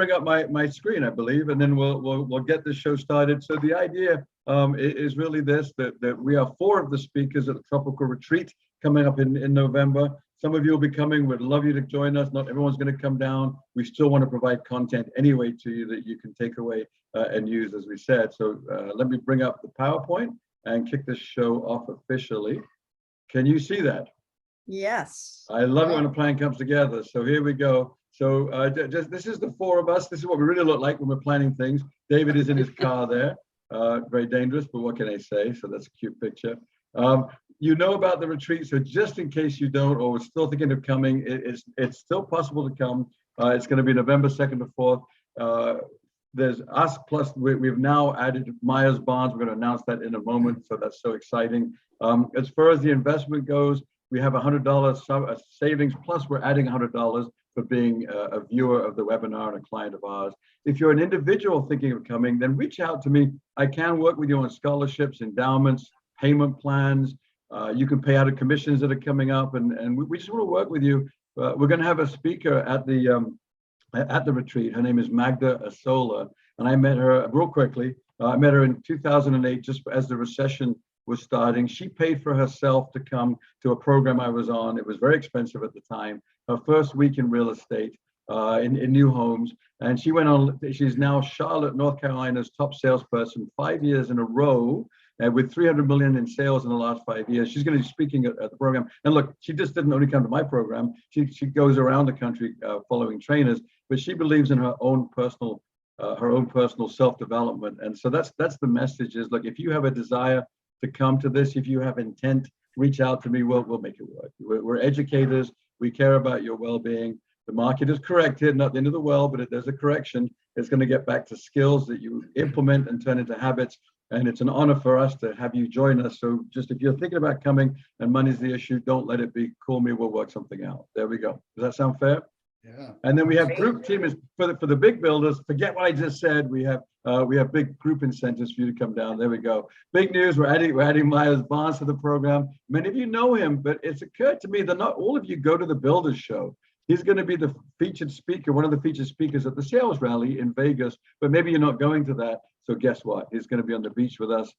bring up my screen, I believe, and then we'll get the show started. So the idea is really this, that we are 4 of the speakers at the Tropical Retreat coming up in November. Some of you will be coming. We'd love you to join us. Not everyone's going to come down. We still want to provide content anyway to you that you can take away and use, as we said. So let me bring up the PowerPoint and kick this show off officially. Can you see that? Yes. I love it when a plan comes together. So here we go. So this is the 4 of us. This is what we really look like when we're planning things. David is in his car there. Very dangerous, but what can I say? So that's a cute picture. You know about the retreat, so just in case you don't, or still thinking of coming, it's still possible to come. It's going to be November 2nd to 4th. There's us, plus we've now added Myers Barnes. We're going to announce that in a moment, so that's so exciting. As far as the investment goes, we have $100 savings, plus we're adding $100 for being a viewer of the webinar and a client of ours. If you're an individual thinking of coming, then reach out to me. I can work with you on scholarships, endowments, payment plans. You can pay out of commissions that are coming up, and we just want to work with you. We're going to have a speaker at the retreat. Her name is Magda Asola, and I met her real quickly. I met her in 2008, just as the recession was starting. She paid for herself to come to a program I was on. It was very expensive at the time. Her first week in real estate, in new homes, and she went on. She's now Charlotte, North Carolina's top salesperson, 5 years in a row. With 300 million in sales in the last 5 years. She's going to be speaking at the program. And look, she just didn't only come to my program. She goes around the country following trainers, but she believes in her own personal self-development. And so that's the message is, look, if you have a desire to come to this, if you have intent, reach out to me. We'll make it work. We're educators. We care about your well-being. The market is corrected, not the end of the world, but there's a correction. It's going to get back to skills that you implement and turn into habits. And it's an honor for us to have you join us. So just if you're thinking about coming and money's the issue, don't let it be. Call me, we'll work something out. There we go. Does that sound fair? Yeah. And then we have group teams for the big builders. Forget what I just said. We have big group incentives for you to come down. There we go. Big news. We're adding Myers Barnes to the program. Many of you know him, but it's occurred to me that not all of you go to the Builders Show. He's going to be the featured speaker, one of the featured speakers at the sales rally in Vegas, but maybe you're not going to that. So guess what? He's going to be on the beach with us.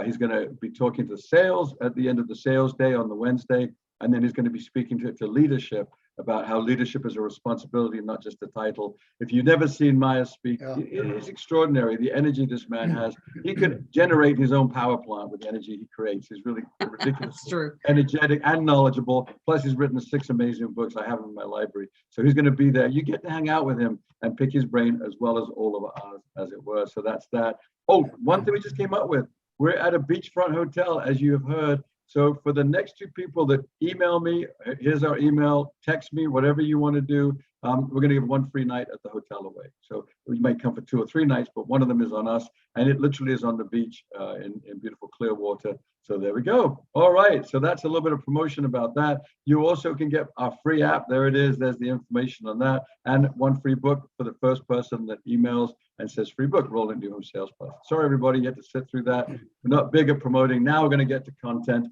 He's going to be talking to sales at the end of the sales day on the Wednesday. And then he's going to be speaking to leadership about how leadership is a responsibility, not just a title. If you've never seen Myers speak, it is extraordinary, the energy this man has. He could generate his own power plant with the energy he creates. He's really ridiculously energetic and knowledgeable. Plus, he's written 6 amazing books. I have them in my library. So he's going to be there. You get to hang out with him and pick his brain as well as all of ours, as it were. So that's that. Oh, one thing we just came up with. We're at a beachfront hotel, as you have heard. So for the next 2 people that email me, here's our email, text me, whatever you want to do. We're going to give 1 free night at the hotel away. So we might come for 2 or 3 nights, but one of them is on us. And it literally is on the beach in beautiful clear water. So there we go. All right. So that's a little bit of promotion about that. You also can get our free app. There it is. There's the information on that. And 1 free book for the first person that emails and says free book, Roland New Home Sales Plus. Sorry, everybody, you had to sit through that. We're not big at promoting. Now we're going to get to content.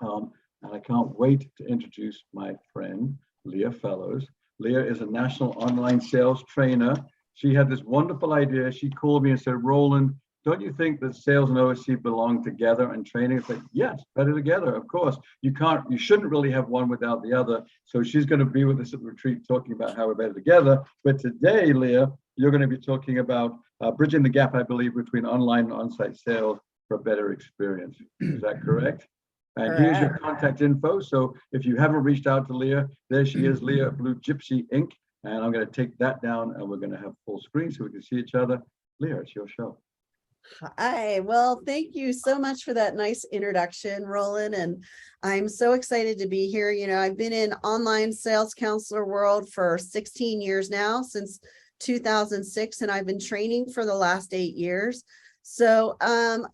And I can't wait to introduce my friend, Leah Fellows. Leah is a national online sales trainer. She had this wonderful idea. She called me and said, Roland, don't you think that sales and OSC belong together and training? It's like, yes, better together, of course. You shouldn't really have one without the other. So she's going to be with us at the retreat talking about how we're better together. But today, Leah, you're going to be talking about bridging the gap, I believe, between online and on-site sales for a better experience. Is that correct? And here's your contact info. So if you haven't reached out to Leah, there she is, Leah at Blue Gypsy Inc. And I'm going to take that down and we're going to have full screen so we can see each other. Leah, it's your show. Hi, well, thank you so much for that nice introduction, Roland. And I'm so excited to be here. You know, I've been in online sales counselor world for 16 years now, since 2006, and I've been training for the last 8 years. So,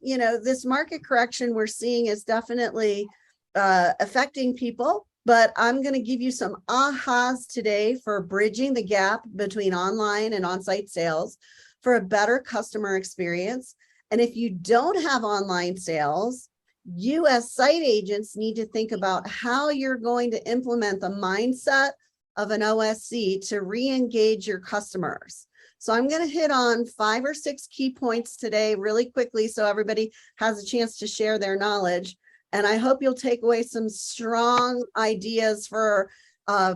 you know, this market correction we're seeing is definitely affecting people, but I'm going to give you some ahas today for bridging the gap between online and on-site sales for a better customer experience. And if you don't have online sales, you as site agents need to think about how you're going to implement the mindset of an OSC to re-engage your customers. So I'm going to hit on 5 or 6 key points today really quickly so everybody has a chance to share their knowledge. And I hope you'll take away some strong ideas for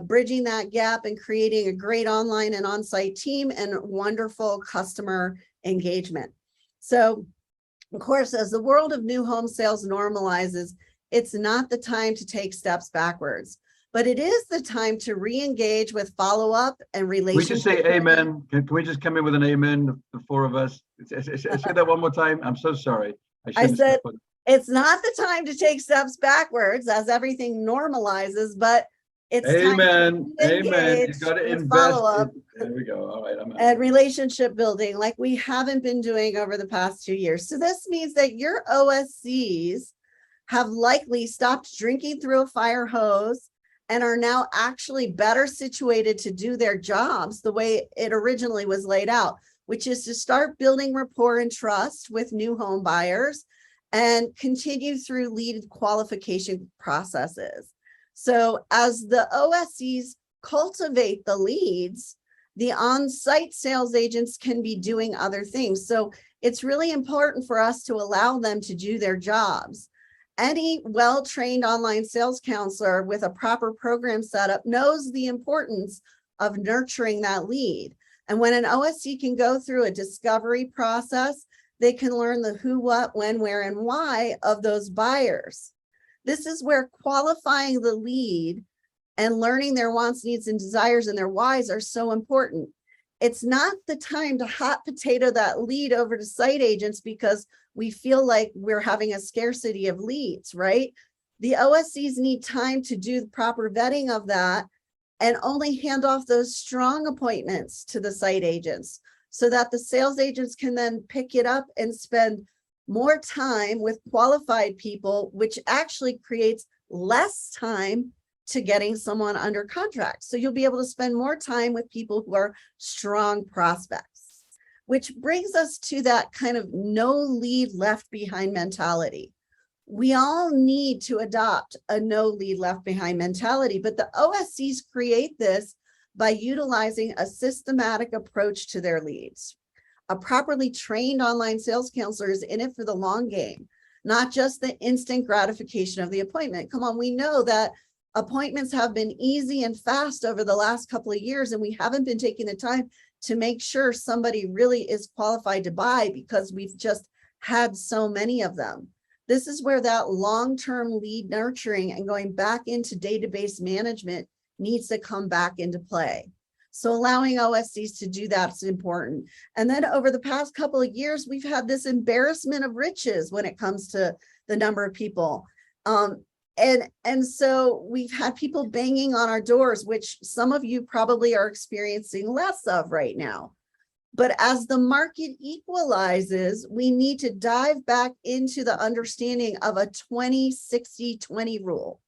bridging that gap and creating a great online and on-site team and wonderful customer engagement. So, of course, as the world of new home sales normalizes, it's not the time to take steps backwards, but it is the time to re-engage with follow-up and relationship. We just say amen. Can we just come in with an amen, the 4 of us? Say that one more time. I'm so sorry. I said, it's not the time to take steps backwards as everything normalizes, but it's amen. Time to amen. You got to invest. Follow-up. There we go. All right. And relationship building like we haven't been doing over the past 2 years. So this means that your OSCs have likely stopped drinking through a fire hose and are now actually better situated to do their jobs the way it originally was laid out, which is to start building rapport and trust with new home buyers and continue through lead qualification processes. So as the OSCs cultivate the leads, the on-site sales agents can be doing other things. So it's really important for us to allow them to do their jobs. Any well-trained online sales counselor with a proper program setup knows the importance of nurturing that lead. And when an OSC can go through a discovery process, they can learn the who, what, when, where, and why of those buyers. This is where qualifying the lead and learning their wants, needs, and desires and their whys are so important. It's not the time to hot potato that lead over to site agents because we feel like we're having a scarcity of leads, right? The OSCs need time to do the proper vetting of that and only hand off those strong appointments to the site agents so that the sales agents can then pick it up and spend more time with qualified people, which actually creates less time to getting someone under contract. So you'll be able to spend more time with people who are strong prospects, which brings us to that kind of no lead left behind mentality. We all need to adopt a no lead left behind mentality, but the OSCs create this by utilizing a systematic approach to their leads. A properly trained online sales counselor is in it for the long game, not just the instant gratification of the appointment. Come on, we know that appointments have been easy and fast over the last couple of years, and we haven't been taking the time to make sure somebody really is qualified to buy because we've just had so many of them. This is where that long-term lead nurturing and going back into database management needs to come back into play. So allowing OSCs to do that is important. And then over the past couple of years, we've had this embarrassment of riches when it comes to the number of people. And so we've had people banging on our doors, which some of you probably are experiencing less of right now. But as the market equalizes, we need to dive back into the understanding of a 20-60-20 rule.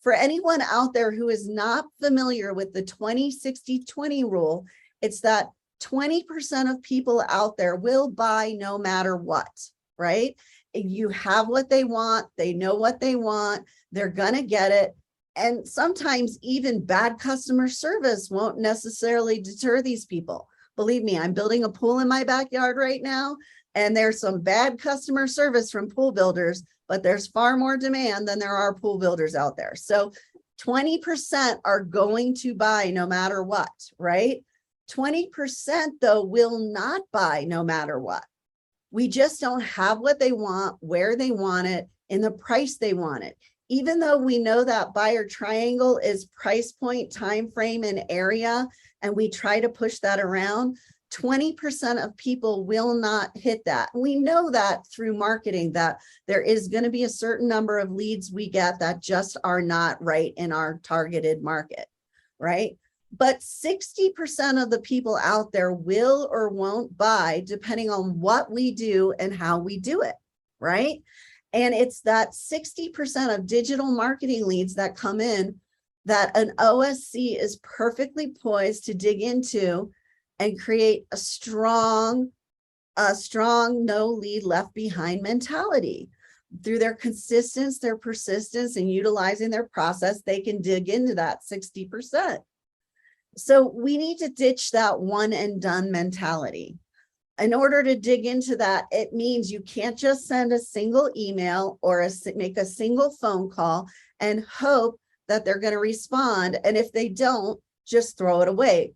For anyone out there who is not familiar with the 20-60-20 rule, it's that 20% of people out there will buy no matter what, right? You have what they want, they know what they want, they're gonna get it. And sometimes even bad customer service won't necessarily deter these people. Believe me, I'm building a pool in my backyard right now, and there's some bad customer service from pool builders, but there's far more demand than there are pool builders out there. So 20% are going to buy no matter what, right? 20% though will not buy no matter what. We just don't have what they want, where they want it, in the price they want it. Even though we know that buyer triangle is price point, time frame, and area, and we try to push that around, 20% of people will not hit that. We know that through marketing, that there is going to be a certain number of leads we get that just are not right in our targeted market, right? But 60% of the people out there will or won't buy depending on what we do and how we do it, right? And it's that 60% of digital marketing leads that come in that an OSC is perfectly poised to dig into and create a strong no lead left behind mentality. Through their consistency, their persistence, and utilizing their process, they can dig into that 60%. So we need to ditch that one and done mentality. In order to dig into that, it means you can't just send a single email or make a single phone call and hope that they're going to respond. And if they don't, just throw it away.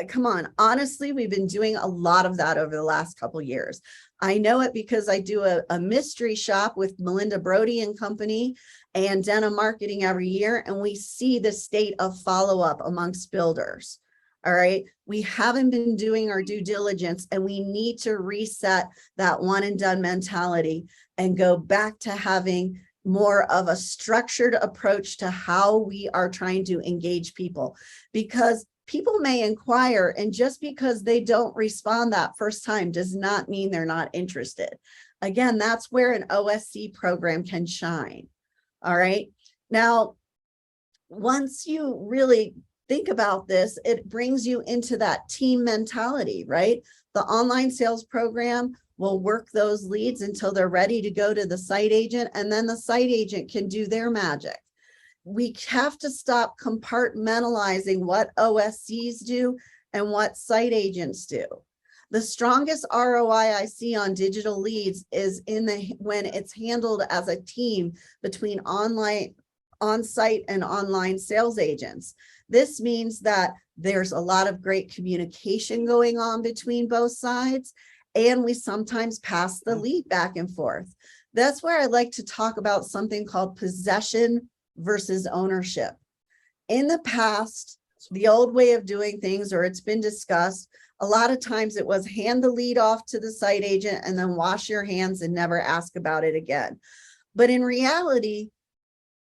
Come on. Honestly, we've been doing a lot of that over the last couple of years. I know it because I do a mystery shop with Melinda Brody and company and denim marketing every year. And we see the state of follow-up amongst builders. All right. We haven't been doing our due diligence, and we need to reset that one and done mentality and go back to having more of a structured approach to how we are trying to engage people, because people may inquire, and just because they don't respond that first time does not mean they're not interested. Again, that's where an OSC program can shine. All right. Now, once you really think about this, it brings you into that team mentality, right? The online sales program will work those leads until they're ready to go to the site agent, and then the site agent can do their magic. We have to stop compartmentalizing what OSCs do and what site agents do. The strongest ROI I see on digital leads is when it's handled as a team between on-site and online sales agents. This means that there's a lot of great communication going on between both sides, and we sometimes pass the lead back and forth. That's where I like to talk about something called possession versus ownership. In the past, the old way of doing things, or it's been discussed, a lot of times it was hand the lead off to the site agent and then wash your hands and never ask about it again. But in reality,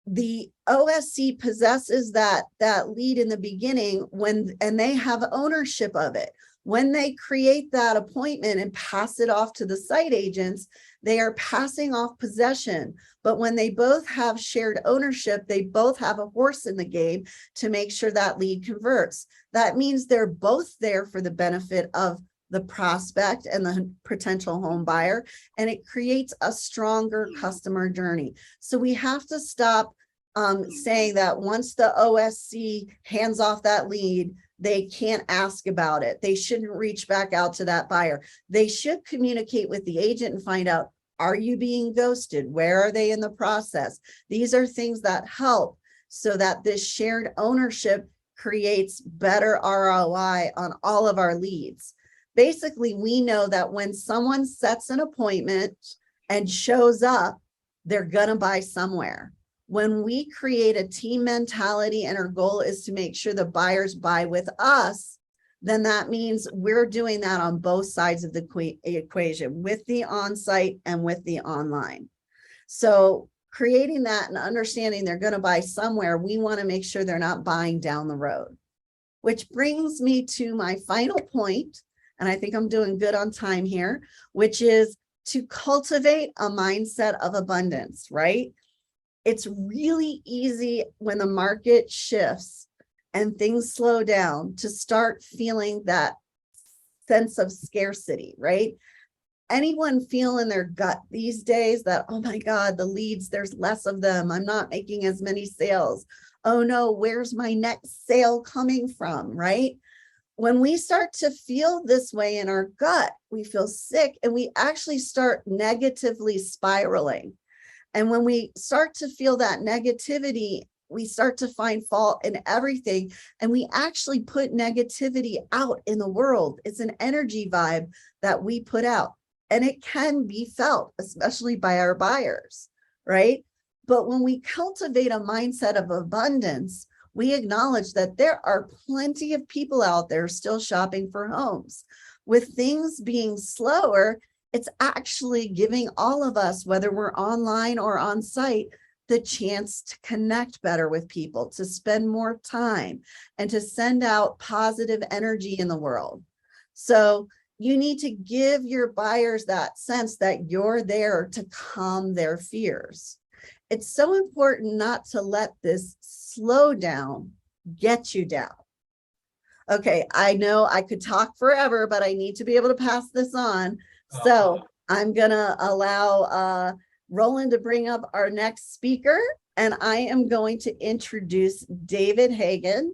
the OSC possesses that lead in the beginning and they have ownership of it. When they create that appointment and pass it off to the site agents, they are passing off possession. But when they both have shared ownership, they both have a horse in the game to make sure that lead converts. That means they're both there for the benefit of the prospect and the potential home buyer, and it creates a stronger customer journey. So we have to stop saying that once the OSC hands off that lead, they can't ask about it. They shouldn't reach back out to that buyer. They should communicate with the agent and find out, are you being ghosted? Where are they in the process? These are things that help so that this shared ownership creates better ROI on all of our leads. Basically, we know that when someone sets an appointment and shows up, they're gonna buy somewhere. When we create a team mentality and our goal is to make sure the buyers buy with us, then that means we're doing that on both sides of the equation, with the on-site and with the online. So creating that and understanding they're going to buy somewhere, we want to make sure they're not buying down the road. Which brings me to my final point, and I think I'm doing good on time here, which is to cultivate a mindset of abundance, right? It's really easy when the market shifts and things slow down to start feeling that sense of scarcity, right? Anyone feel in their gut these days that, oh my God, the leads, there's less of them. I'm not making as many sales. Oh no, where's my next sale coming from, right? When we start to feel this way in our gut, we feel sick and we actually start negatively spiraling. And when we start to feel that negativity, we start to find fault in everything. And we actually put negativity out in the world. It's an energy vibe that we put out. And it can be felt, especially by our buyers, right? But when we cultivate a mindset of abundance, we acknowledge that there are plenty of people out there still shopping for homes. With things being slower, it's actually giving all of us, whether we're online or on site, the chance to connect better with people, to spend more time, and to send out positive energy in the world. So you need to give your buyers that sense that you're there to calm their fears. It's so important not to let this slow down get you down. Okay, I know I could talk forever, but I need to be able to pass this on. So I'm gonna allow Roland to bring up our next speaker, and I am going to introduce David Hagan,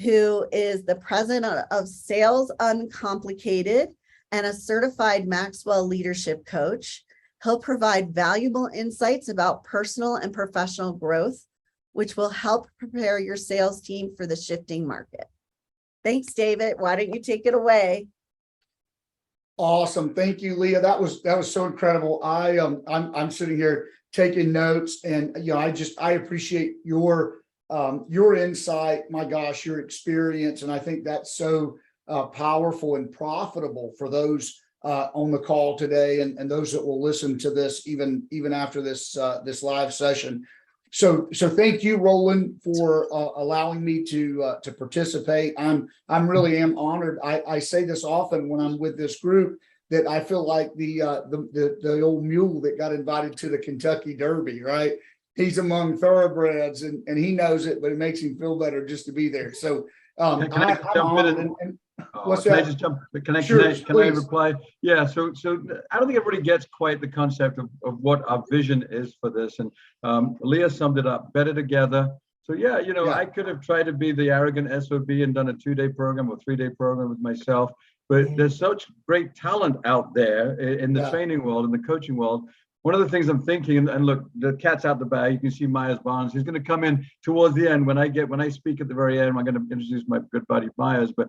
who is the president of Sales Uncomplicated and a certified Maxwell Leadership Coach. He'll provide valuable insights about personal and professional growth, which will help prepare your sales team for the shifting market. Thanks, David. Why don't you take it away? Awesome. Thank you, Leah. That was so incredible. I'm sitting here taking notes, and I appreciate your insight. My gosh, your experience, and I think that's so powerful and profitable for those on the call today, and those that will listen to this even after this live session. So thank you, Roland, for allowing me to participate. I'm really am honored. I say this often when I'm with this group, that I feel like the old mule that got invited to the Kentucky Derby, right? He's among thoroughbreds, and he knows it, but it makes him feel better just to be there. So I'm honored. What's can that? I just jump? Can I Please. reply? Yeah. So I don't think everybody gets quite the concept of what our vision is for this. And Leah summed it up: better together. So yeah, I could have tried to be the arrogant SOB and done a 2-day program or 3-day program with myself. But there's such great talent out there in the training world, in the coaching world. One of the things I'm thinking, and look, the cat's out the bag. You can see Myers Barnes. He's going to come in towards the end when I speak at the very end. I'm going to introduce my good buddy Myers, but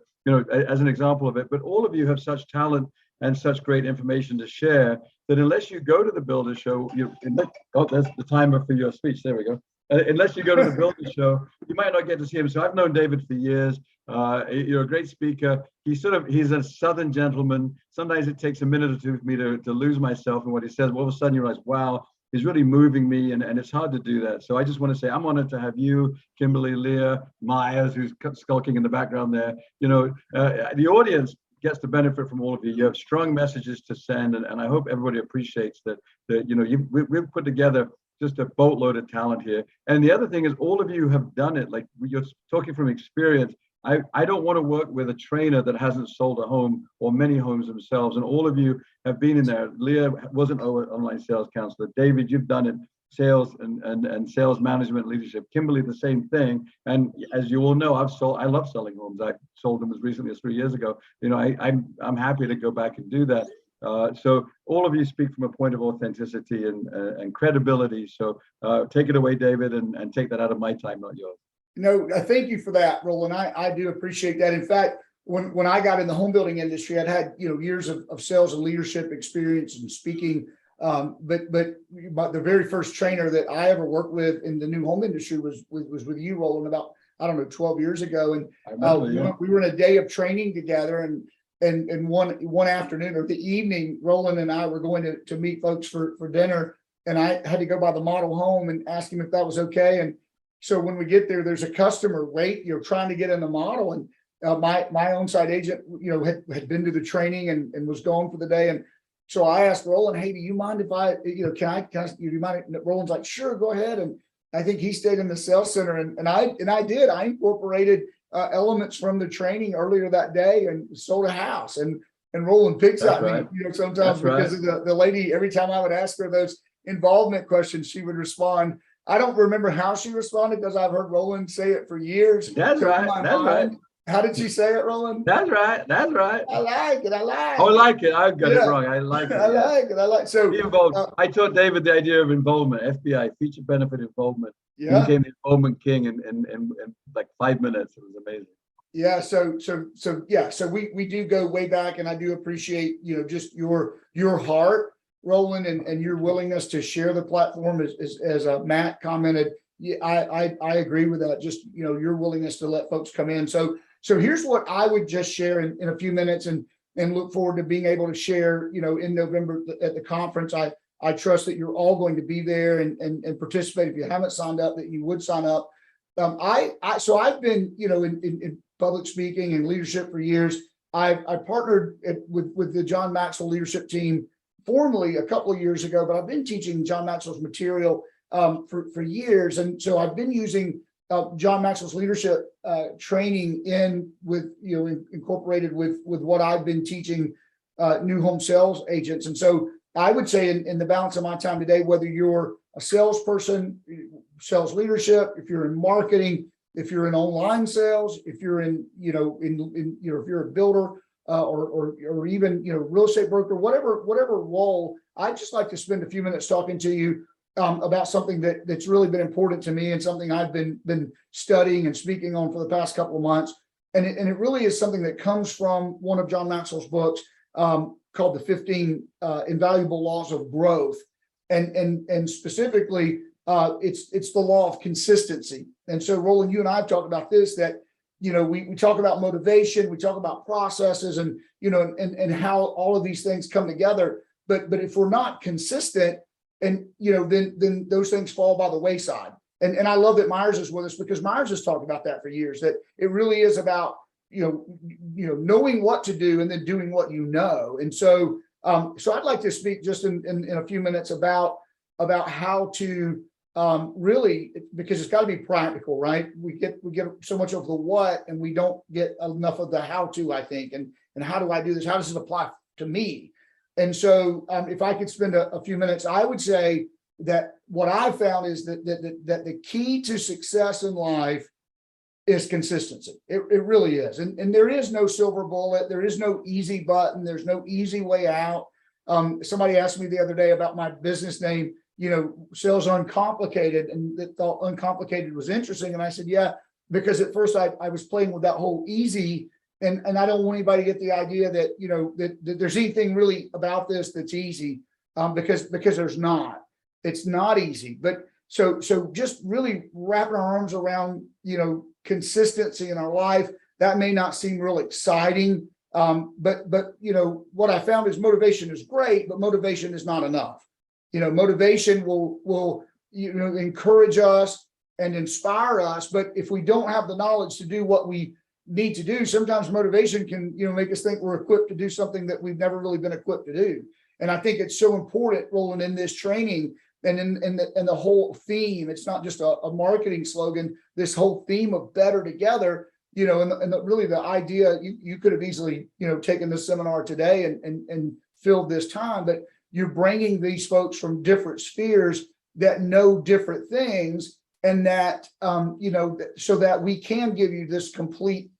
as an example of it. But all of you have such talent and such great information to share that unless you go to the Builder Show, there's the timer for your speech. There we go. Unless you go to the Builder Show, you might not get to see him. So I've known David for years. You're a great speaker. He's a Southern gentleman. Sometimes it takes a minute or two for me to lose myself in what he says. All of a sudden you realize, wow, he's really moving me, and it's hard to do that. So I just want to say I'm honored to have you, Kimberly, Leah, Myers, who's skulking in the background there. The audience gets to benefit from all of you. You have strong messages to send, and I hope everybody appreciates that. We've put together just a boatload of talent here. And the other thing is, all of you have done it. Like, you're talking from experience. I don't want to work with a trainer that hasn't sold a home or many homes themselves. And all of you have been in there. Leah was an online sales counselor. David, you've done it, sales and sales management leadership. Kimberly, the same thing. And as you all know, I love selling homes. I sold them as recently as 3 years ago. I'm happy to go back and do that. So all of you speak from a point of authenticity and credibility. So take it away, David, and take that out of my time, not yours. No, thank you for that, Roland. I do appreciate that. In fact, when I got in the home building industry, I'd had years of sales and leadership experience and speaking. But the very first trainer that I ever worked with in the new home industry was with you, Roland, about 12 years ago. And we were in a day of training together, and one afternoon or the evening, Roland and I were going to meet folks for dinner, and I had to go by the model home and ask him if that was okay. And so when we get there, there's a customer trying to get in the model, and my on-site agent, had been to the training and was gone for the day. And so I asked Roland, "Hey, do you mind if I, do you mind?" And Roland's like, "Sure, go ahead." And I think he stayed in the sales center, and I did. I incorporated elements from the training earlier that day and sold a house. And Roland picks at me, sometimes because of the lady. Every time I would ask her those involvement questions, she would respond. I don't remember how she responded because I've heard Roland say it for years. That's right. Right. How did she say it, Roland? That's right. I like it. Oh, I like it. I got it wrong. I like it. I like it. So be involved. I taught David the idea of involvement, FBI, feature benefit involvement. Yeah. He became the involvement king in like 5 minutes. It was amazing. Yeah. So we do go way back, and I do appreciate, just your heart, Roland, and your willingness to share the platform as Matt commented. Yeah, I agree with that. Just, your willingness to let folks come in. So here's what I would just share in a few minutes, and look forward to being able to share, in November at the conference. I trust that you're all going to be there and participate. If you haven't signed up, that you would sign up. So I've been, in public speaking and leadership for years. I partnered with the John Maxwell leadership team formally a couple of years ago, but I've been teaching John Maxwell's material for years. And so I've been using John Maxwell's leadership training incorporated with what I've been teaching new home sales agents. And so I would say in the balance of my time today, whether you're a salesperson, sales leadership, if you're in marketing, if you're in online sales, if you're in, if you're a builder, or even, real estate broker, whatever role, I'd just like to spend a few minutes talking to you about something that's really been important to me and something I've been studying and speaking on for the past couple of months. And it really is something that comes from one of John Maxwell's books called The 15 Invaluable Laws of Growth. And specifically, it's the law of consistency. And so, Roland, you and I have talked about this, that, we talk about motivation, we talk about processes and, and how all of these things come together. But if we're not consistent, and, then those things fall by the wayside. And I love that Myers is with us, because Myers has talked about that for years, that it really is about, knowing what to do and then doing what you know. And so, so I'd like to speak just in a few minutes about how to really, because it's got to be practical, right? We get so much of the what, and we don't get enough of the how to, I think, and how do I do this? How does it apply to me? And so if I could spend a few minutes, I would say that what I've found is that the key to success in life is consistency. It really is. And there is no silver bullet. There is no easy button. There's no easy way out. Somebody asked me the other day about my business name, Sales Uncomplicated, and they thought Uncomplicated was interesting. And I said, yeah, because at first I was playing with that whole easy. And I don't want anybody to get the idea that, that there's anything really about this that's easy, because there's not. It's not easy. But so just really wrapping our arms around, consistency in our life, that may not seem real exciting. But what I found is motivation is great, but motivation is not enough. Motivation will encourage us and inspire us. But if we don't have the knowledge to do what we need to do, sometimes motivation can, make us think we're equipped to do something that we've never really been equipped to do. And I think it's so important, Roland, in this training and in the whole theme. It's not just a marketing slogan, this whole theme of better together, and really the idea, you could have easily, taken this seminar today and filled this time, but you're bringing these folks from different spheres that know different things, and that, so that we can give you this complete,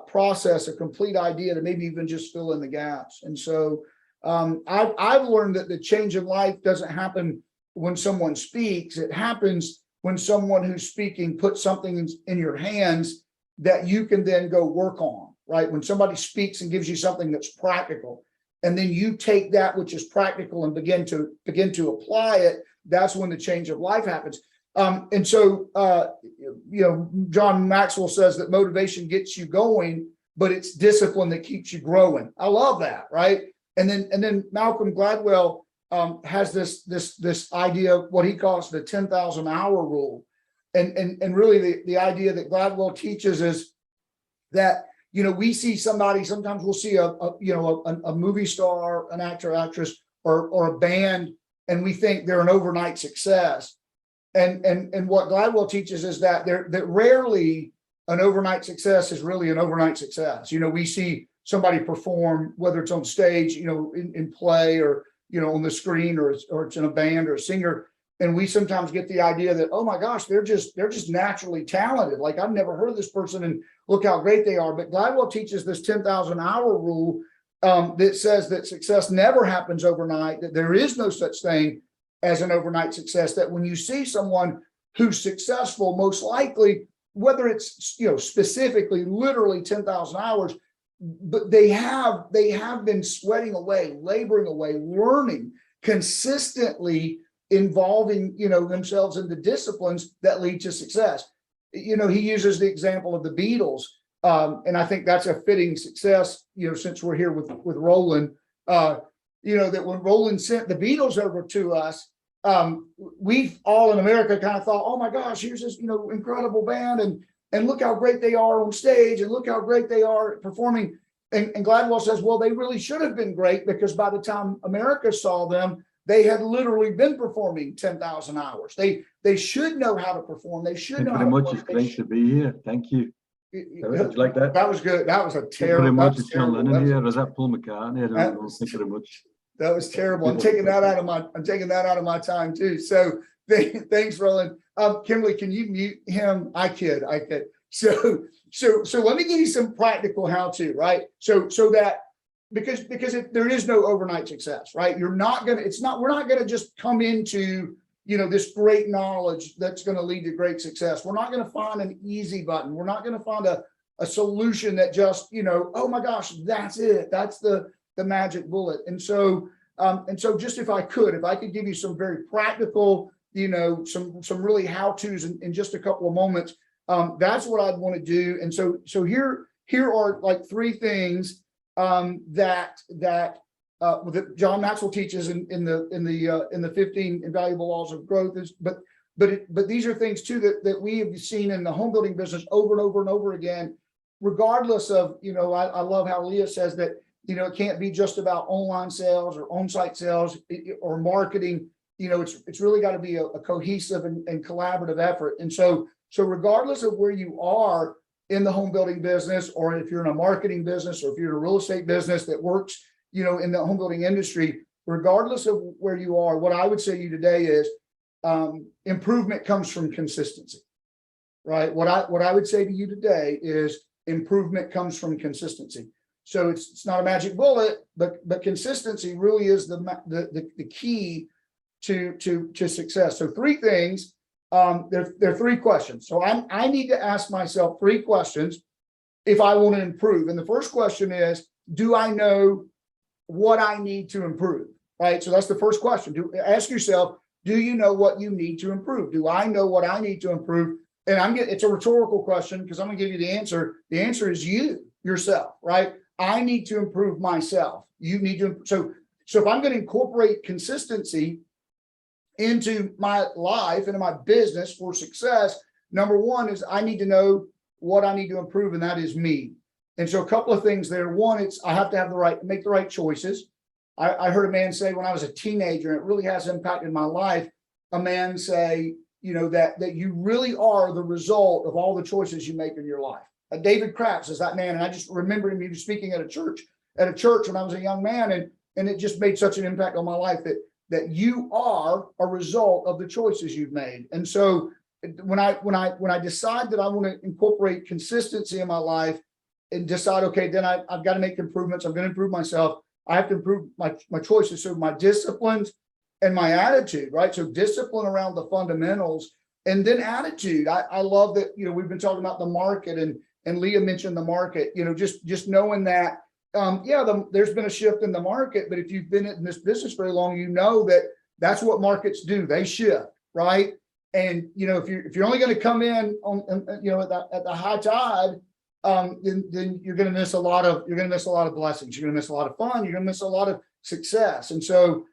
process, a complete idea to maybe even just fill in the gaps. And so I've learned that the change in life doesn't happen when someone speaks. It happens when someone who's speaking puts something in your hands that you can then go work on, right? When somebody speaks and gives you something that's practical, and then you take that which is practical and begin to apply it, that's when the change of life happens. And so, John Maxwell says that motivation gets you going, but it's discipline that keeps you growing. I love that, right? And then Malcolm Gladwell has this idea of what he calls the 10,000 hour rule. And really the idea that Gladwell teaches is that, we see somebody, sometimes we'll see a movie star, an actor, actress, or a band, and we think they're an overnight success. And what Gladwell teaches is that that rarely an overnight success is really an overnight success. We see somebody perform, whether it's on stage, in play, or, on the screen, or it's in a band or a singer. And we sometimes get the idea that, oh my gosh, they're just naturally talented. Like, I've never heard of this person and look how great they are. But Gladwell teaches this 10,000 hour rule that says that success never happens overnight, that there is no such thing as an overnight success, that when you see someone who's successful, most likely, whether it's, specifically, literally 10,000 hours, but they have been sweating away, laboring away, learning consistently, involving, themselves in the disciplines that lead to success. He uses the example of the Beatles. And I think that's a fitting success, since we're here with Roland, that when Roland sent the Beatles over to us, we all in America kind of thought, oh my gosh, here's this, incredible band, and look how great they are on stage, and look how great they are performing. And Gladwell says, well, they really should have been great, because by the time America saw them, they had literally been performing 10,000 hours. They should know how to perform. They should know how to perform. Pretty much, it's great to be here. Thank you. Did you like that? That was good. That was a terrible. Pretty much, it's John Lennon here. Or is that Paul McCartney? I don't know. Thank you very much. That was terrible. I'm taking that out of my time too. So Thanks, Roland. Kimberly, can you mute him? I kid. So let me give you some practical how-to, right? So that because there is no overnight success, right? We're not gonna just come into, this great knowledge that's going to lead to great success. We're not going to find an easy button. We're not going to find a solution that just, oh my gosh, that's it. That's the magic bullet. And so just if I could give you some very practical, some really how-tos in just a couple of moments, that's what I'd want to do. And so here are like three things that John Maxwell teaches in the 15 invaluable laws of growth but these are things too that we have seen in the home building business over and over and over again, regardless of, I love how Leah says that, it can't be just about online sales or on-site sales or marketing. It's really got to be a cohesive and collaborative effort. And so regardless of where you are in the home building business, or if you're in a marketing business, or if you're in a real estate business that works, in the home building industry, regardless of where you are, what I would say to you today is improvement comes from consistency, right? What I would say to you today is improvement comes from consistency. So it's not a magic bullet, but consistency really is the key to success. So three things. There are three questions. So I need to ask myself three questions if I want to improve. And the first question is, do I know what I need to improve? Right. So that's the first question. Ask yourself, do you know what you need to improve? Do I know what I need to improve? And it's a rhetorical question because I'm gonna give you the answer. The answer is yourself, right? I need to improve myself. You need to. So if I'm going to incorporate consistency into my life, into my business for success, number one is I need to know what I need to improve, and that is me. And so a couple of things there. One, I have to make the right choices. I heard a man say when I was a teenager, and it really has impacted my life, a man say, that you really are the result of all the choices you make in your life. David Kratz is that man. And I just remember him speaking at a church when I was a young man. And it just made such an impact on my life that you are a result of the choices you've made. And so when I decide that I want to incorporate consistency in my life and decide, okay, then I've got to make improvements. I'm going to improve myself. I have to improve my choices. So my disciplines and my attitude, right? So discipline around the fundamentals, and then attitude. I love that, we've been talking about the market, and Leah mentioned the market, just knowing that, there's been a shift in the market, but if you've been in this business very long, that's what markets do. They shift, right? And, if you're only going to come in on, at the high tide, then you're going to miss a lot of blessings. You're going to miss a lot of fun. You're going to miss a lot of success. And so,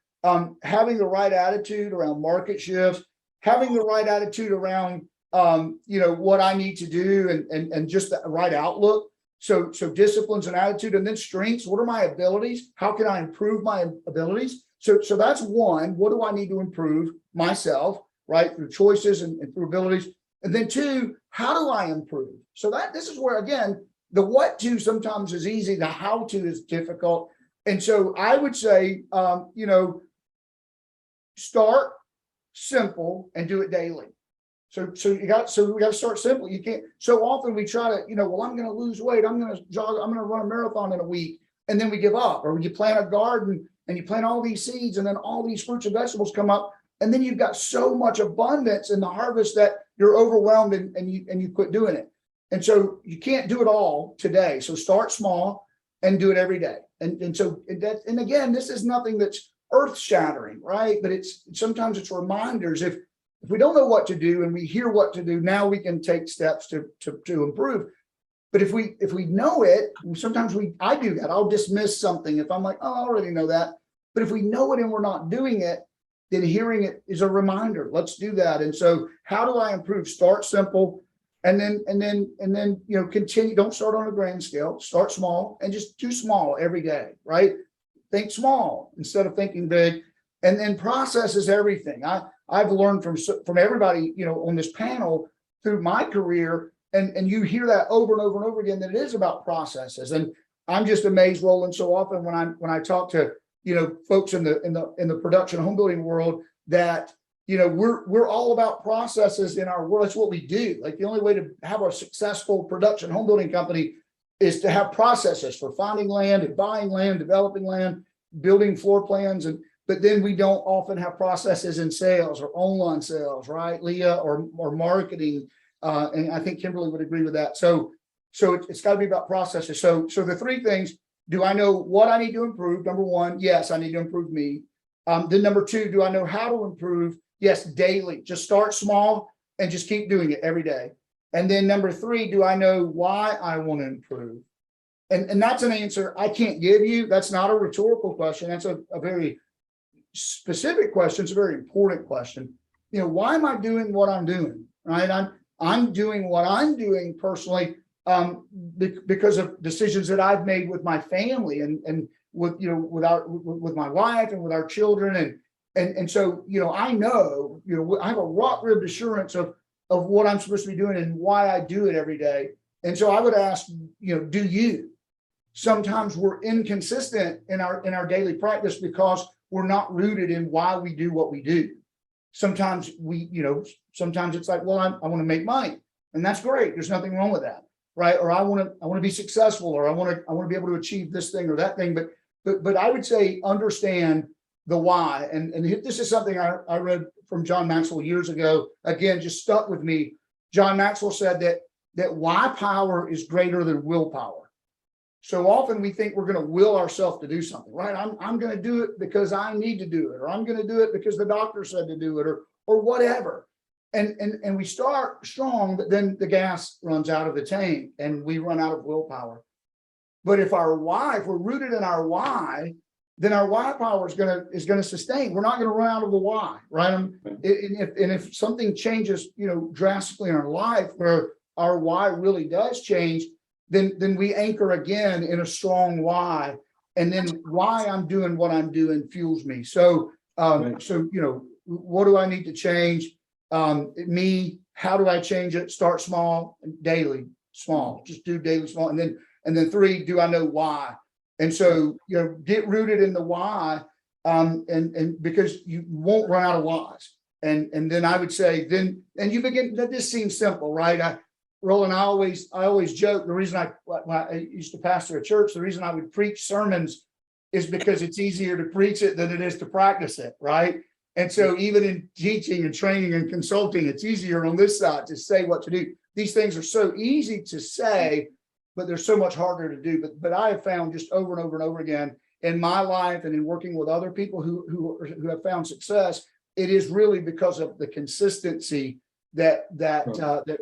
having the right attitude around market shifts, having the right attitude around, what I need to do and just the right outlook. So disciplines and attitude, and then strengths. What are my abilities? How can I improve my abilities? So that's one. What do I need to improve myself, right? Through choices and through abilities. And then two, how do I improve? So this is where, again, the what to sometimes is easy. The how to is difficult. And so I would say, start simple and do it daily. So we got to start simple. You can't. So often we try to, I'm going to lose weight. I'm going to jog. I'm going to run a marathon in a week, and then we give up. Or when you plant a garden and you plant all these seeds, and then all these fruits and vegetables come up, and then you've got so much abundance in the harvest that you're overwhelmed and you quit doing it. And so you can't do it all today. So start small and do it every day. And again, this is nothing that's earth shattering, right? But sometimes it's reminders. If we don't know what to do and we hear what to do, now we can take steps to improve. But if we know it, sometimes I do that. I'll dismiss something if I'm like, oh, I already know that. But if we know it and we're not doing it, then hearing it is a reminder. Let's do that. And so how do I improve? Start simple, and then continue. Don't start on a grand scale. Start small and just do small every day, right? Think small instead of thinking big. And then process is everything. I've learned from everybody, on this panel through my career, and you hear that over and over and over again, that it is about processes. And I'm just amazed, Roland, so often when I talk to folks in the production home building world, that we're all about processes in our world. That's what we do. Like the only way to have a successful production home building company is to have processes for finding land and buying land, developing land, building floor plans. But then we don't often have processes in sales or online sales, right, Leah, or marketing. And I think Kimberly would agree with that. So it's got to be about processes. So the three things: do I know what I need to improve? Number one, yes, I need to improve me. Then number two, do I know how to improve? Yes, daily. Just start small and just keep doing it every day. And then number three, do I know why I want to improve? And that's an answer I can't give you. That's not a rhetorical question. That's a very specific question. It's a very important question. Why am I doing what I'm doing? Right? I'm doing what I'm doing personally because of decisions that I've made with my family and with my wife and with our children. And so, I know, I have a rock-ribbed assurance of what I'm supposed to be doing and why I do it every day. And so I would ask, do you? Sometimes we're inconsistent in our daily practice because we're not rooted in why we do what we do. Sometimes sometimes it's like, well, I want to make money, and that's great. There's nothing wrong with that, right? Or I want to be successful, or I want to be able to achieve this thing or that thing. But I would say understand the why. And this is something I read from John Maxwell years ago. Again, just stuck with me. John Maxwell said that why power is greater than willpower. So often we think we're going to will ourselves to do something, right? I'm going to do it because I need to do it, or I'm going to do it because the doctor said to do it, or whatever. And we start strong, but then the gas runs out of the tank and we run out of willpower. But if we're rooted in our why, then our why power is going to sustain. We're not going to run out of the why, right? And if something changes, drastically in our life where our why really does change, then we anchor again in a strong why, and then why I'm doing what I'm doing fuels me. So, what do I need to change? Me, how do I change it? Start small, daily, small. Just do daily small, and then three, do I know why? And so, get rooted in the why, and because you won't run out of whys. And then I would say, and you begin. This seems simple, right? Roland, I always joke. The reason when I used to pastor a church, the reason I would preach sermons is because it's easier to preach it than it is to practice it, right? And so even in teaching and training and consulting, it's easier on this side to say what to do. These things are so easy to say, but they're so much harder to do. But I have found just over and over and over again in my life and in working with other people who have found success, it is really because of the consistency that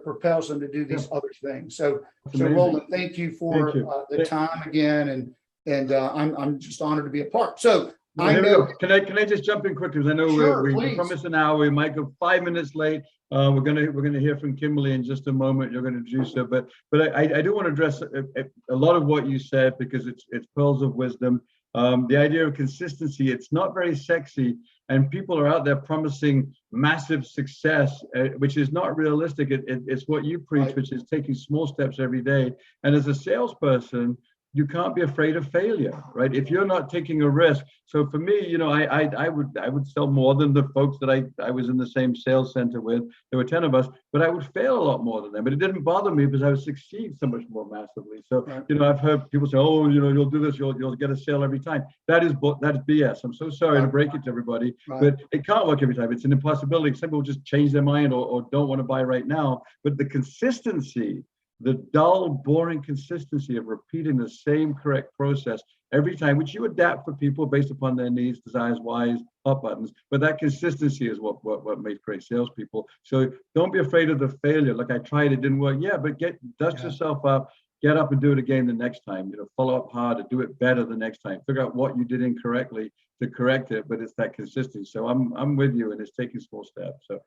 propels them to do these other things. So Roland, thank you for the time again, and I'm just honored to be a part. So I know. Can I just jump in quickly? Because I know we promised an hour. We might go 5 minutes late. We're gonna hear from Kimberly in just a moment. You're going to introduce her, but I do want to address a lot of what you said because it's pearls of wisdom. The idea of consistency, it's not very sexy, and people are out there promising massive success, which is not realistic. It's what you preach, right, which is taking small steps every day. And as a salesperson, you can't be afraid of failure, right? If you're not taking a risk. So for me, I would sell more than the folks that I was in the same sales center with. There were 10 of us, but I would fail a lot more than them. But it didn't bother me because I would succeed so much more massively. So, I've heard people say, oh, you'll do this, you'll get a sale every time. That's BS. I'm so sorry to break it to everybody, but it can't work every time. It's an impossibility. Some people just change their mind or don't want to buy right now. But the consistency, the dull, boring consistency of repeating the same correct process every time, which you adapt for people based upon their needs, desires, whys, hot buttons. But that consistency is what makes great salespeople. So don't be afraid of the failure. Like I tried, it didn't work. Yeah, but dust yourself up, get up and do it again the next time. Follow up harder, do it better the next time. Figure out what you did incorrectly to correct it. But it's that consistency. So I'm with you, and it's taking small steps. So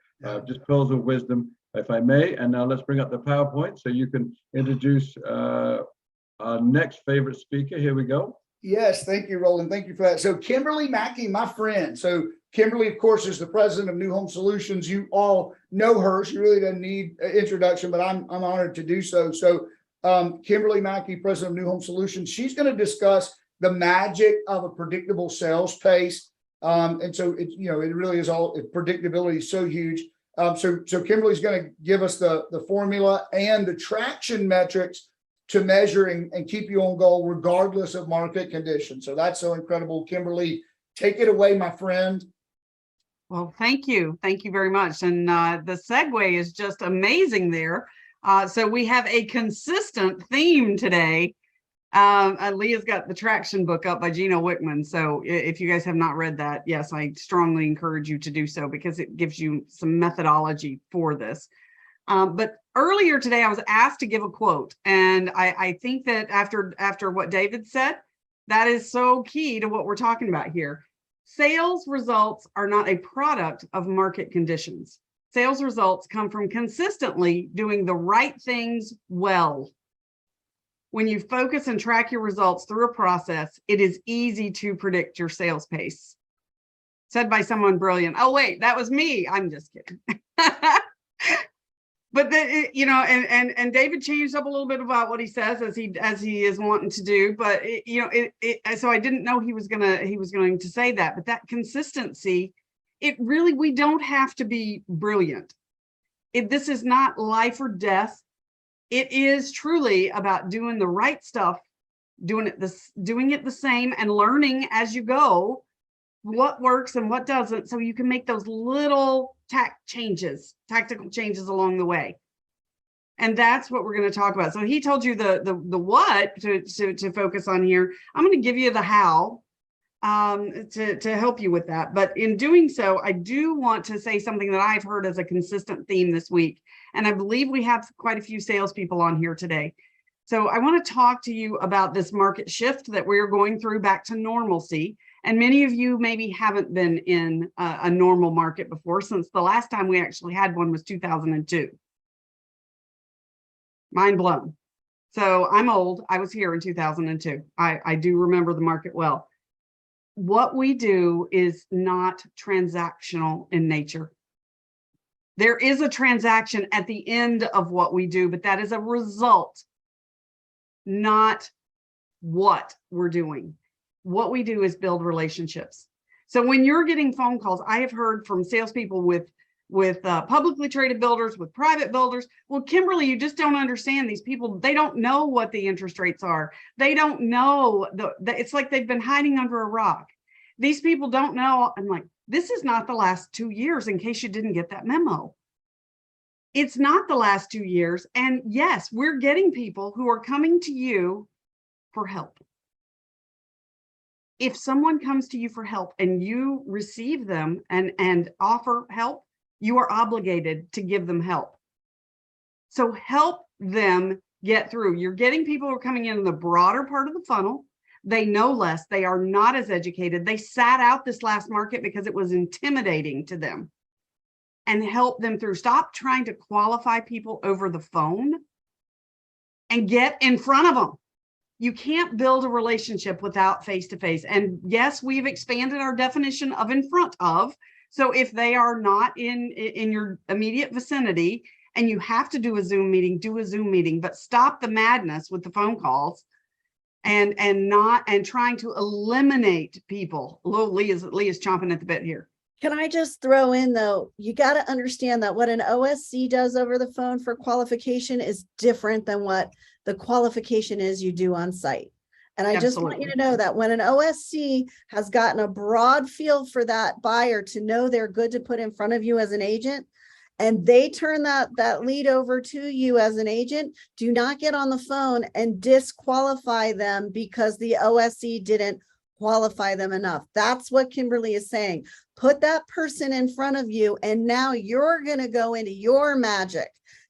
just pearls of wisdom, if I may. And now let's bring up the PowerPoint so you can introduce our next favorite speaker. Here we go. Yes, thank you, Roland. Thank you for that. So Kimberly Mackey, my friend. So Kimberly, of course, is the president of New Home Solutions. You all know her. She really doesn't need an introduction, but I'm honored to do so. So Kimberly Mackey, president of New Home Solutions, she's going to discuss the magic of a predictable sales pace And so it, you know, it really is all predictability is so huge. So Kimberly's going to give us the formula and the traction metrics to measure and keep you on goal regardless of market conditions. So that's so incredible. Kimberly, take it away, my friend. Well, thank you. Thank you very much. And the segue is just amazing there. So we have a consistent theme today. Leah's got the Traction book up by Gino Wickman. So if you guys have not read that, yes, I strongly encourage you to do so because it gives you some methodology for this. But earlier today, I was asked to give a quote. And I think that after what David said, that is so key to what we're talking about here. Sales results are not a product of market conditions. Sales results come from consistently doing the right things well. When you focus and track your results through a process, it is easy to predict your sales pace. Said by someone brilliant. Oh, wait, that was me. I'm just kidding. But you know, and David changed up a little bit about what he says as he is wanting to do. But you know, so I didn't know he was going to say that. But that consistency, we don't have to be brilliant. This is not life or death. It is truly about doing the right stuff, doing it the same, and learning as you go what works and what doesn't, so you can make those little tactical changes along the way. And that's what we're going to talk about. So he told you the what to focus on here. I'm going to give you the how to help you with that. But in doing so, I do want to say something that I've heard as a consistent theme this week. And I believe we have quite a few salespeople on here today. So I want to talk to you about this market shift that we're going through back to normalcy. And many of you maybe haven't been in a normal market before, since the last time we actually had one was 2002. Mind blown. So I'm old. I was here in 2002. I do remember the market well. What we do is not transactional in nature. There is a transaction at the end of what we do, but that is a result, not what we're doing. What we do is build relationships. So when you're getting phone calls, I have heard from salespeople with publicly traded builders, with private builders. Well, Kimberly, you just don't understand these people. They don't know what the interest rates are. They don't know it's like they've been hiding under a rock. These people don't know. I'm like, this is not the last 2 years, in case you didn't get that memo. It's not the last 2 years. And yes, we're getting people who are coming to you for help. If someone comes to you for help and you receive them and offer help, you are obligated to give them help. So help them get through. You're getting people who are coming in the broader part of the funnel. They know less. They are not as educated. They sat out this last market because it was intimidating to them. And help them through. Stop trying to qualify people over the phone and get in front of them. You can't build a relationship without face-to-face. And yes, we've expanded our definition of in front of. So if they are not in your immediate vicinity and you have to do a Zoom meeting, do a Zoom meeting, but stop the madness with the phone calls and trying to eliminate people. Leah's chomping at the bit here. Can I just throw in, though, you got to understand that what an OSC does over the phone for qualification is different than what the qualification is you do on site. And I just want you to know that when an OSC has gotten a broad feel for that buyer to know they're good to put in front of you as an agent, and they turn that lead over to you as an agent, do not get on the phone and disqualify them because the OSC didn't qualify them enough. That's what Kimberly is saying. Put that person in front of you, and now you're going to go into your magic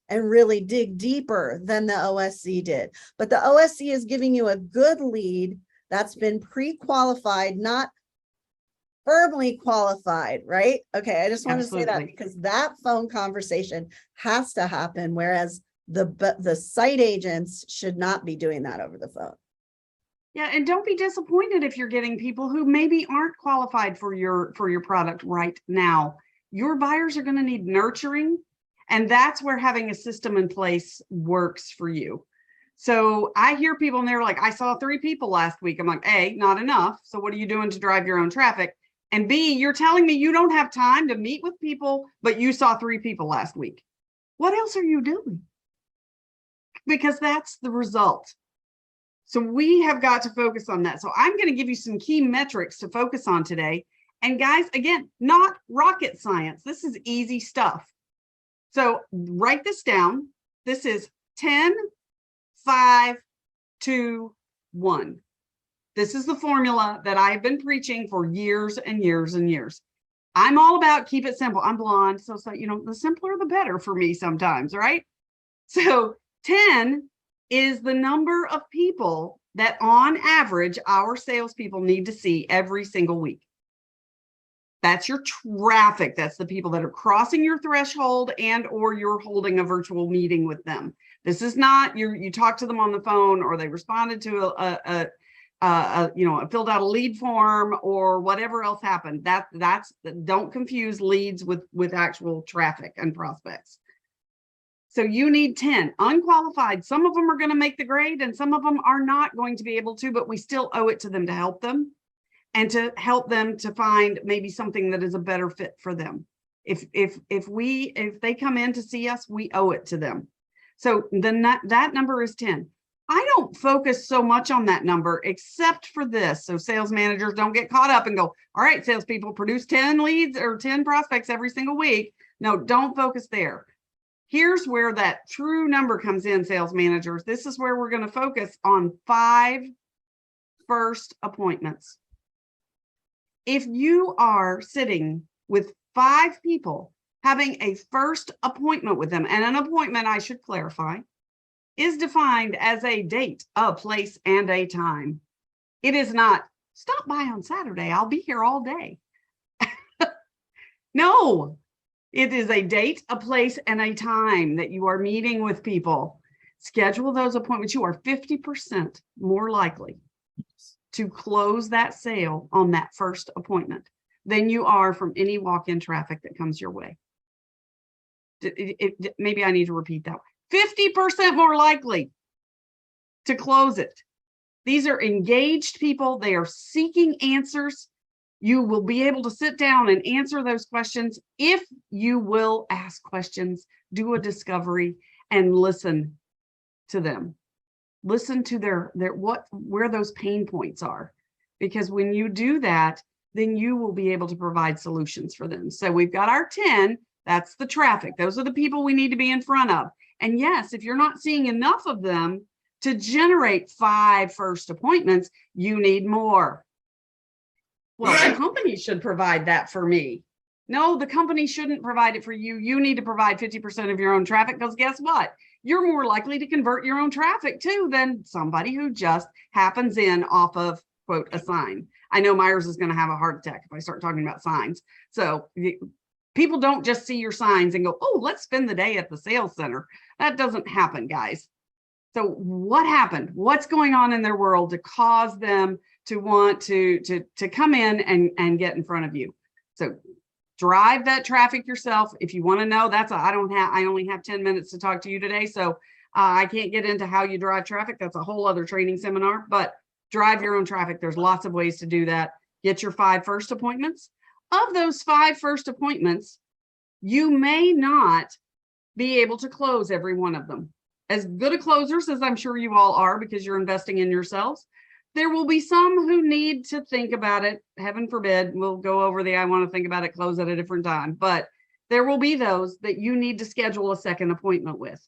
and really dig deeper than the OSC did. But the OSC is giving you a good lead that's been pre-qualified, not firmly qualified, right? Okay, I just want to say that because that phone conversation has to happen, whereas the site agents should not be doing that over the phone. Yeah, and don't be disappointed if you're getting people who maybe aren't qualified for your product right now. Your buyers are going to need nurturing, and that's where having a system in place works for you. So I hear people and they're like, I saw 3 people last week. I'm like, A, not enough. So what are you doing to drive your own traffic? And B, you're telling me you don't have time to meet with people, but you saw 3 people last week. What else are you doing? Because that's the result. So we have got to focus on that. So I'm going to give you some key metrics to focus on today. And guys, again, not rocket science. This is easy stuff. So write this down. This is 10, 5, 2, 1. This is the formula that I've been preaching for years and years and years. I'm all about keep it simple. I'm blonde, so the simpler the better for me sometimes, right? So 10 is the number of people that on average our salespeople need to see every single week. That's your traffic. That's the people that are crossing your threshold and or you're holding a virtual meeting with them. This is not you talk to them on the phone or they responded to filled out a lead form or whatever else happened. That's don't confuse leads with actual traffic and prospects. So you need 10 unqualified. Some of them are going to make the grade and some of them are not going to be able to, but we still owe it to them to help them and to help them to find maybe something that is a better fit for them. If they come in to see us, we owe it to them. So that number is 10. I don't focus so much on that number except for this. So sales managers don't get caught up and go, all right, salespeople produce 10 leads or 10 prospects every single week. No, don't focus there. Here's where that true number comes in, sales managers. This is where we're going to focus on 5 first appointments. If you are sitting with 5 people having a first appointment with them, and an appointment, I should clarify, is defined as a date, a place, and a time. It is not, stop by on Saturday, I'll be here all day. No, it is a date, a place, and a time that you are meeting with people. Schedule those appointments. You are 50% more likely to close that sale on that first appointment than you are from any walk-in traffic that comes your way. Maybe I need to repeat that. 50% more likely to close it. These are engaged people. They are seeking answers. You will be able to sit down and answer those questions if you will ask questions, do a discovery, and listen to them. Listen to where those pain points are. Because when you do that, then you will be able to provide solutions for them. So we've got our 10, that's the traffic. Those are the people we need to be in front of. And yes, if you're not seeing enough of them to generate 5 first appointments, you need more. Well, the company should provide that for me. No, the company shouldn't provide it for you. You need to provide 50% of your own traffic because guess what? You're more likely to convert your own traffic too than somebody who just happens in off of, quote, a sign. I know Myers is going to have a heart attack if I start talking about signs. So people don't just see your signs and go, oh, let's spend the day at the sales center. That doesn't happen, guys. So what happened? What's going on in their world to cause them to want to come in and get in front of you? So drive that traffic yourself. If you want to know, I only have 10 minutes to talk to you today. So I can't get into how you drive traffic. That's a whole other training seminar, but drive your own traffic. There's lots of ways to do that. Get your 5 first appointments. Of those 5 first appointments, you may not be able to close every one of them. As good a closers as I'm sure you all are because you're investing in yourselves, there will be some who need to think about it. Heaven forbid, we'll go over I want to think about it, close at a different time. But there will be those that you need to schedule a second appointment with,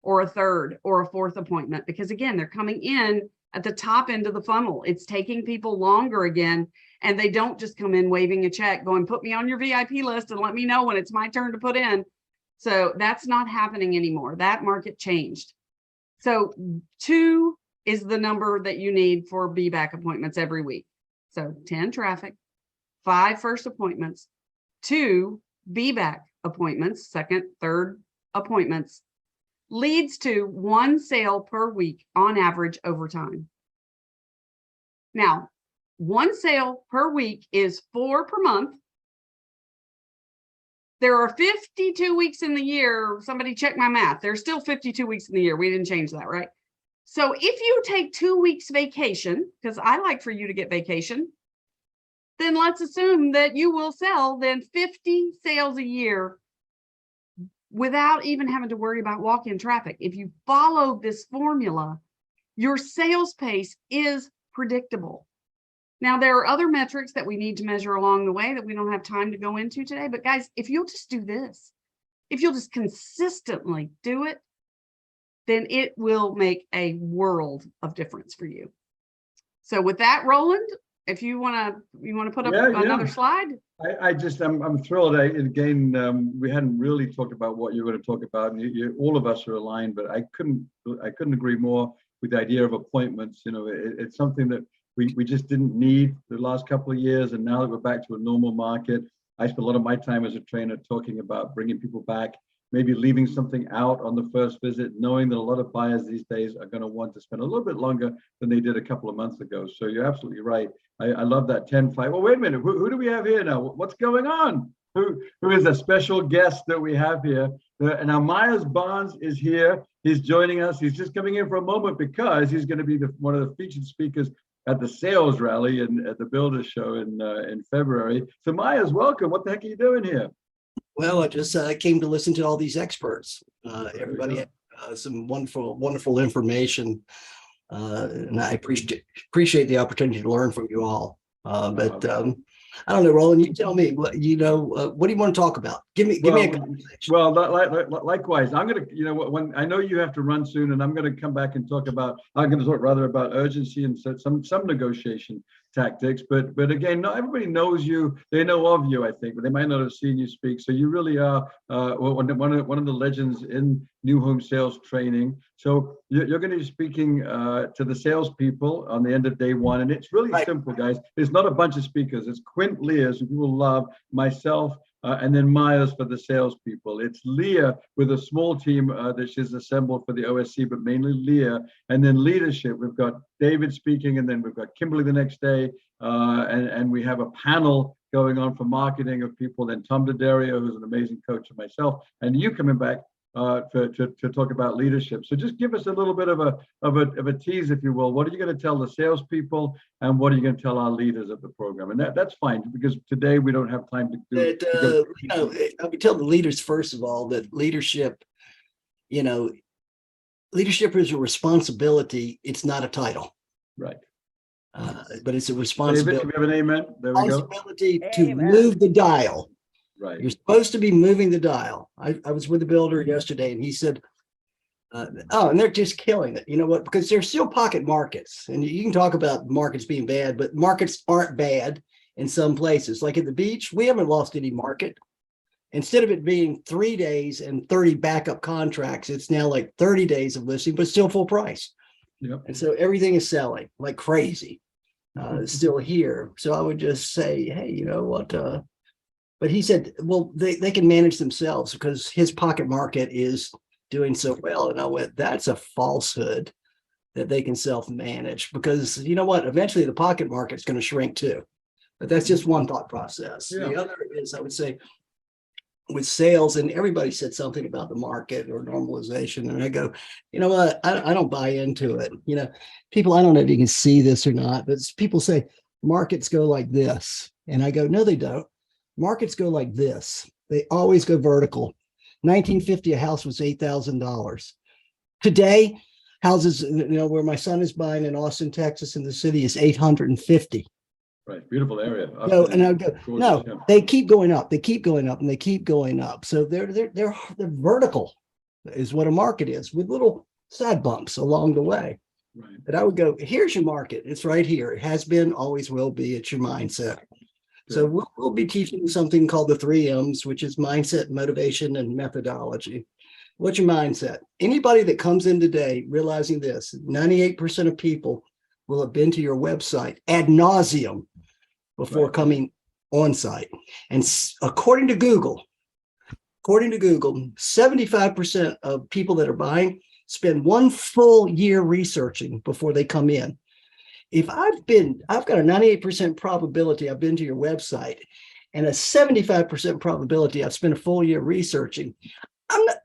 or a third or a fourth appointment, because again, they're coming in at the top end of the funnel. It's taking people longer again, and they don't just come in waving a check going, put me on your VIP list and let me know when it's my turn to put in. So that's not happening anymore. That market changed. So 2 is the number that you need for be-back appointments every week. So 10 traffic, 5 first appointments, 2 be-back appointments, second, third appointments, leads to 1 sale per week on average over time. Now, 1 sale per week is 4 per month. There are 52 weeks in the year. Somebody check my math. There's still 52 weeks in the year. We didn't change that, right? So if you take 2 weeks vacation, because I like for you to get vacation, then let's assume that you will sell then 50 sales a year without even having to worry about walk-in traffic. If you follow this formula, your sales pace is predictable. Now, there are other metrics that we need to measure along the way that we don't have time to go into today. But guys, if you'll just do this, if you'll just consistently do it, then it will make a world of difference for you. So with that, Roland, if you want to put up another slide. I'm thrilled. Again, we hadn't really talked about what you're going to talk about, and all of us are aligned. But I couldn't agree more with the idea of appointments. It's something that we just didn't need the last couple of years, and now that we're back to a normal market, I spent a lot of my time as a trainer talking about bringing people back, maybe leaving something out on the first visit, knowing that a lot of buyers these days are going to want to spend a little bit longer than they did a couple of months ago. So you're absolutely right. I love that 10-5. Well, wait a minute. Who do we have here now? What's going on? Who is a special guest that we have here? And now Myers Barnes is here. He's joining us. He's just coming in for a moment because he's going to be one of the featured speakers at the sales rally and at the Builders Show in February. So Myers, welcome. What the heck are you doing here? Well, I just came to listen to all these experts. Everybody had some wonderful information, and I appreciate the opportunity to learn from you all. But I don't know, Roland. You tell me. What do you want to talk about? Give me a conversation. Well, likewise. I'm going to, when I know you have to run soon, and I'm going to come back and talk about. I'm going to talk rather about urgency and some negotiation tactics. But again, not everybody knows you. They know of you, I think, but they might not have seen you speak. So you really are one of the legends in new home sales training. So you're going to be speaking to the salespeople on the end of day one, and it's really simple, guys. It's not a bunch of speakers. It's Quint, Leah, who people love, myself, and then Myers for the salespeople. It's Leah with a small team that she's assembled for the OSC, but mainly Leah. And then leadership, we've got David speaking, and then we've got Kimberly the next day, and we have a panel going on for marketing of people. Then Tom D'Addario, who's an amazing coach, and myself, and you coming back to talk about leadership. So just give us a little bit of a tease, if you will. What are you going to tell the salespeople, and what are you going to tell our leaders of the program? And that's fine, because today we don't have time to do it. I would tell the leaders, first of all, that leadership is a responsibility. It's not a title. Right. But it's a responsibility. David, we have an amen? There we go. Responsibility to move the dial. Right. You're supposed to be moving the dial. I was with a builder yesterday, and he said, and they're just killing it. You know what? Because there's still pocket markets, and you can talk about markets being bad, but markets aren't bad in some places. Like at the beach, we haven't lost any market. Instead of it being 3 days and 30 backup contracts, it's now like 30 days of listing, but still full price. Yep. And so everything is selling like crazy. It's still here. So I would just say, hey, you know what? But he said, well, they can manage themselves because his pocket market is doing so well. And I went, that's a falsehood that they can self-manage, because you know what? Eventually the pocket market's going to shrink too. But that's just one thought process. Yeah. The other is, I would say, with sales, and everybody said something about the market or normalization. And I go, you know what? I don't buy into it. People, I don't know if you can see this or not, but people say markets go like this. And I go, no, they don't. Markets go like this. They always go vertical. 1950, a house was $8,000. Today, houses, where my son is buying in Austin, Texas, in the city is $850. Right, beautiful area. No, and I go, no, they keep going up. They keep going up, and they keep going up. So they're vertical, is what a market is, with little side bumps along the way. Right. But I would go, here's your market. It's right here. It has been, always will be. It's your mindset. So we'll be teaching something called the 3 M's, which is mindset, motivation, and methodology. What's your mindset? Anybody that comes in today realizing this, 98% of people will have been to your website ad nauseum before coming on site. And according to Google, 75% of people that are buying spend 1 full year researching before they come in. If I've got a 98% probability I've been to your website and a 75% probability I've spent a full year researching,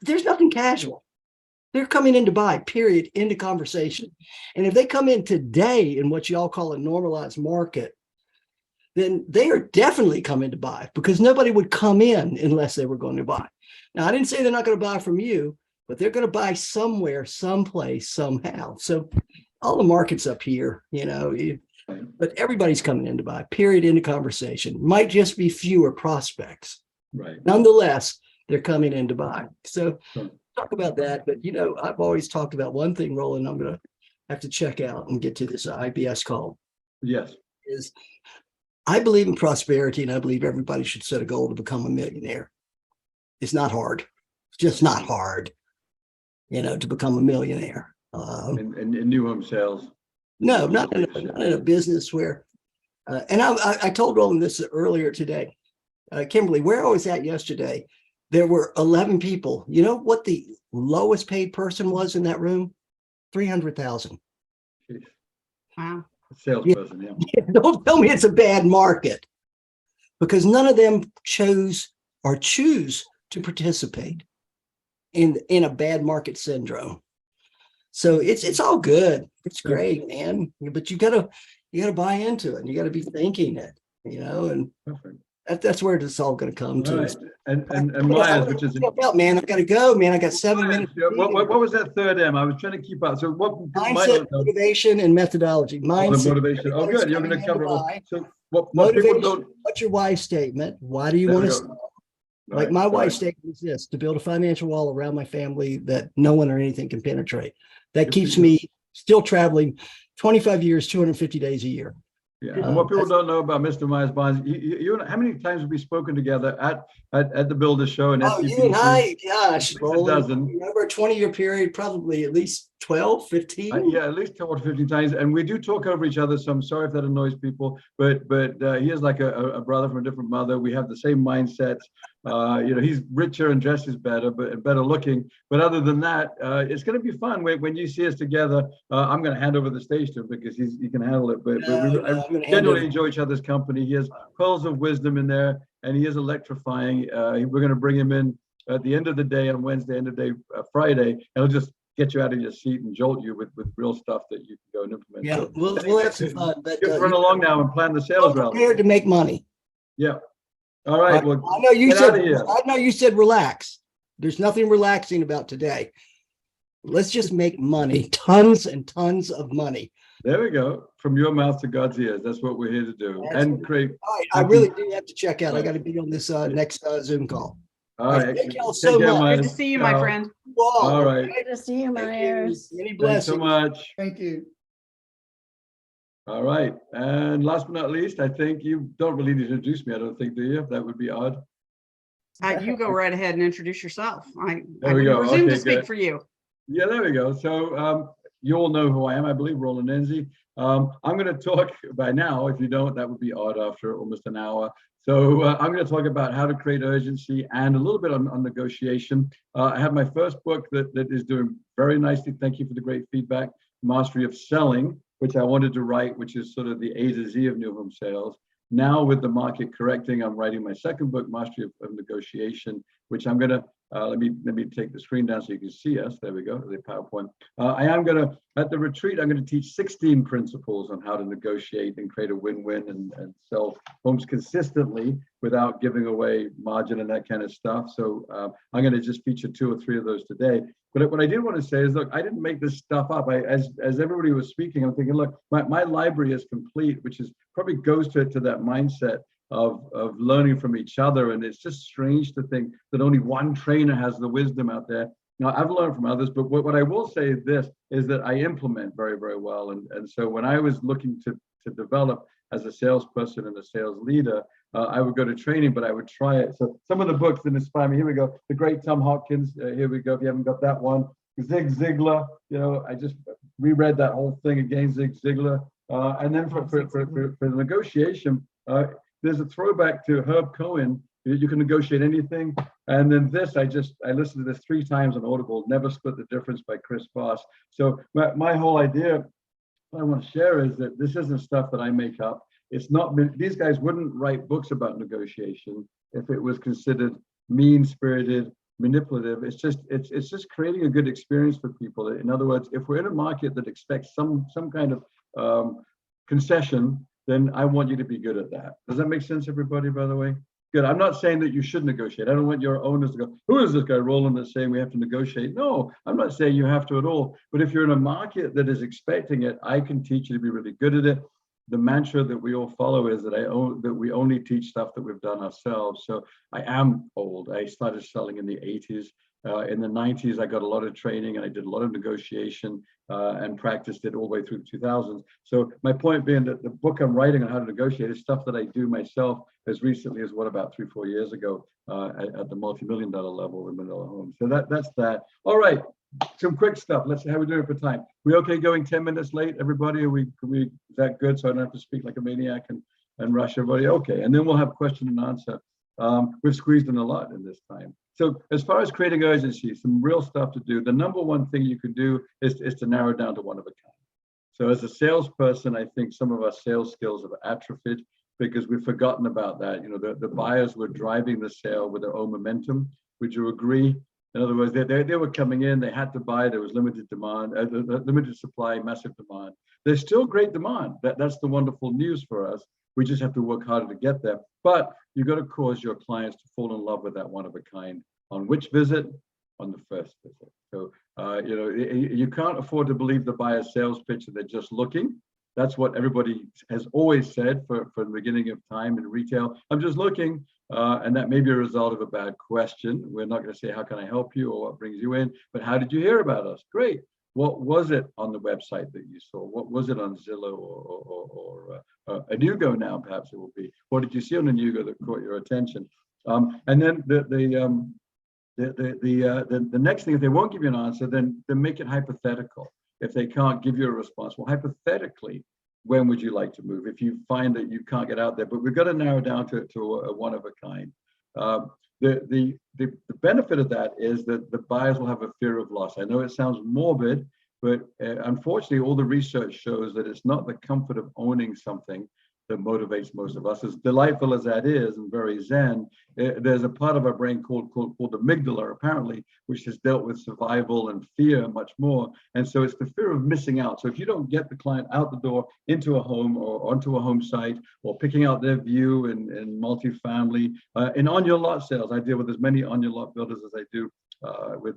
there's nothing casual. They're coming in to buy, period, into conversation. And if they come in today in what y'all call a normalized market, then they are definitely coming to buy, because nobody would come in unless they were going to buy. Now, I didn't say they're not going to buy from you, but they're going to buy somewhere, someplace, somehow. So all the markets up here, but everybody's coming in to buy, period, end of conversation. Might just be fewer prospects. Right. Nonetheless, they're coming in to buy. So talk about that. But, I've always talked about one thing, Roland, I'm going to have to check out and get to this IBS call. Yes. Is I believe in prosperity, and I believe everybody should set a goal to become a millionaire. It's not hard. It's just not hard, to become a millionaire. In new home sales. No, not in a business where, and I told Roland this earlier today. Kimberly, where I was at yesterday, there were 11 people. You know what the lowest paid person was in that room? 300,000. Wow. Salesperson, yeah. Don't tell me it's a bad market, because none of them choose to participate in a bad market syndrome. So it's all good. It's great, man. But you gotta buy into it. You gotta be thinking it, and Perfect. that's where it's all gonna come to. Right. And Myers, which is man, I've got to go, man. I got 7 minutes. What was that third M? I was trying to keep up. So what Mindset, motivation, and methodology. Mindset, motivation. Oh, good. You're going to cover it. So what motivation. people don't. What's your why statement? Why do you want to sell? Like my why statement is this: to build a financial wall around my family that no one or anything can penetrate. That keeps me still traveling 25 years, 250 days a year. Yeah. And what people don't know about Mr. Myers-Barnes, you how many times have we spoken together at the Builder Show and SCP? You and I, gosh, Roland, over a 20-year period, probably at least 12, 15. Yeah, at least 12 or 15 times. And we do talk over each other. So I'm sorry if that annoys people, but he is like a brother from a different mother. We have the same mindsets. He's richer and dresses better, but better looking. But other than that, it's going to be fun when you see us together. I'm going to hand over the stage to him because he can handle it. But we generally enjoy each other's company. He has pearls of wisdom in there, and he is electrifying. We're going to bring him in at the end of the day on Wednesday, end of the day Friday, and he'll just get you out of your seat and jolt you with real stuff that you can go and implement. Yeah, so, we'll have some fun. But run along now and plan the sales rally. Prepared to make money. Yeah. All right. Well, I know you said relax. There's nothing relaxing about today. Let's just make money, tons and tons of money. There we go. From your mouth to God's ears. That's what we're here to do. And create. All right. I really do have to check out. I got to be on this next Zoom call. All right. Thank you all so much. Good to see you, my friend. Whoa. All right. Good to see you, Myers. Many Thanks blessings. so much. Thank you. All right. And last but not least, I think you don't really need to introduce me. I don't think, do you? That would be odd. You go right ahead and introduce yourself. I go. presume to Okay, speak good. for you. Yeah, there we go. So you all know who I am, I believe, Roland Nairnsey. I'm going to talk by now. If you don't, that would be odd after almost an hour. So I'm going to talk about how to create urgency and a little bit on negotiation. I have my first book that is doing very nicely. Thank you for the great feedback. Mastery of Selling, which I wanted to write, which is sort of the A to Z of new home sales. Now with the market correcting, I'm writing my second book, Mastery of Negotiation, which I'm going to, let me take the screen down so you can see us. There we go, the PowerPoint. I am going to, at the retreat, I'm going to teach 16 principles on how to negotiate and create a win-win and sell homes consistently without giving away margin and that kind of stuff. So I'm going to just feature 2 or 3 of those today. But what I did want to say is, look, I didn't make this stuff up. As everybody was speaking, I'm thinking, look, my library is complete, which is probably goes to that mindset of learning from each other. And it's just strange to think that only one trainer has the wisdom out there. Now, I've learned from others, but what I will say is this, is that I implement very, very well. And so when I was looking to develop as a salesperson and a sales leader, I would go to training, but I would try it. So some of the books that inspire me, here we go. The great Tom Hopkins, here we go. If you haven't got that one, Zig Ziglar, I just reread that whole thing again, Zig Ziglar. And then for the negotiation, there's a throwback to Herb Cohen. You can negotiate anything. And then this, I listened to this 3 times on Audible, Never Split the Difference by Chris Voss. So my whole idea, what I want to share is that this isn't stuff that I make up. It's not, these guys wouldn't write books about negotiation if it was considered mean-spirited, manipulative. It's just creating a good experience for people. In other words, if we're in a market that expects some kind of concession, then I want you to be good at that. Does that make sense, everybody, by the way? Good. I'm not saying that you should negotiate. I don't want your owners to go, who is this guy, Roland, that's saying we have to negotiate? No, I'm not saying you have to at all. But if you're in a market that is expecting it, I can teach you to be really good at it. The mantra that we all follow is that we only teach stuff that we've done ourselves. So I am old. I started selling in the 80s. In the 90s, I got a lot of training and I did a lot of negotiation and practiced it all the way through the 2000s. So my point being that the book I'm writing on how to negotiate is stuff that I do myself as recently as about 3-4 years ago at the multi-million-dollar level in Manila Homes. So that's that. All right, some quick stuff. Let's see how we're doing for time. We okay going 10 minutes late, everybody? Is that good? So I don't have to speak like a maniac and rush everybody. Okay, and then we'll have question and answer. We've squeezed in a lot in this time. So as far as creating urgency, some real stuff to do. The number one thing you could do is to narrow down to one of a kind. So as a salesperson, I think some of our sales skills have atrophied because we've forgotten about that. You know, the buyers were driving the sale with their own momentum. Would you agree? In other words, they were coming in, they had to buy, there was limited demand, limited supply, massive demand. There's still great demand. That's the wonderful news for us. We just have to work harder to get there. But you've got to cause your clients to fall in love with that one of a kind. On which visit? On the first visit. So, you know, you can't afford to believe the buyer's sales pitch and they're just looking. That's what everybody has always said from the beginning of time in retail. I'm just looking, and that may be a result of a bad question. We're not going to say, how can I help you or what brings you in? But how did you hear about us? Great. What was it on the website that you saw? What was it on Zillow or Inugo now, perhaps it will be? What did you see on Inugo that caught your attention? And then the next thing, if they won't give you an answer, then make it hypothetical. If they can't give you a response, well, hypothetically, when would you like to move? If you find that you can't get out there, but we've got to narrow down to a one of a kind. The benefit of that is that the buyers will have a fear of loss. I know it sounds morbid, but unfortunately, all the research shows that it's not the comfort of owning something that motivates most of us. As delightful as that is and very zen, there's a part of our brain called the amygdala, apparently, which has dealt with survival and fear and much more. And so it's the fear of missing out. So if you don't get the client out the door into a home or onto a home site or picking out their view in multifamily, in on-your lot sales, I deal with as many on-your lot builders as I do with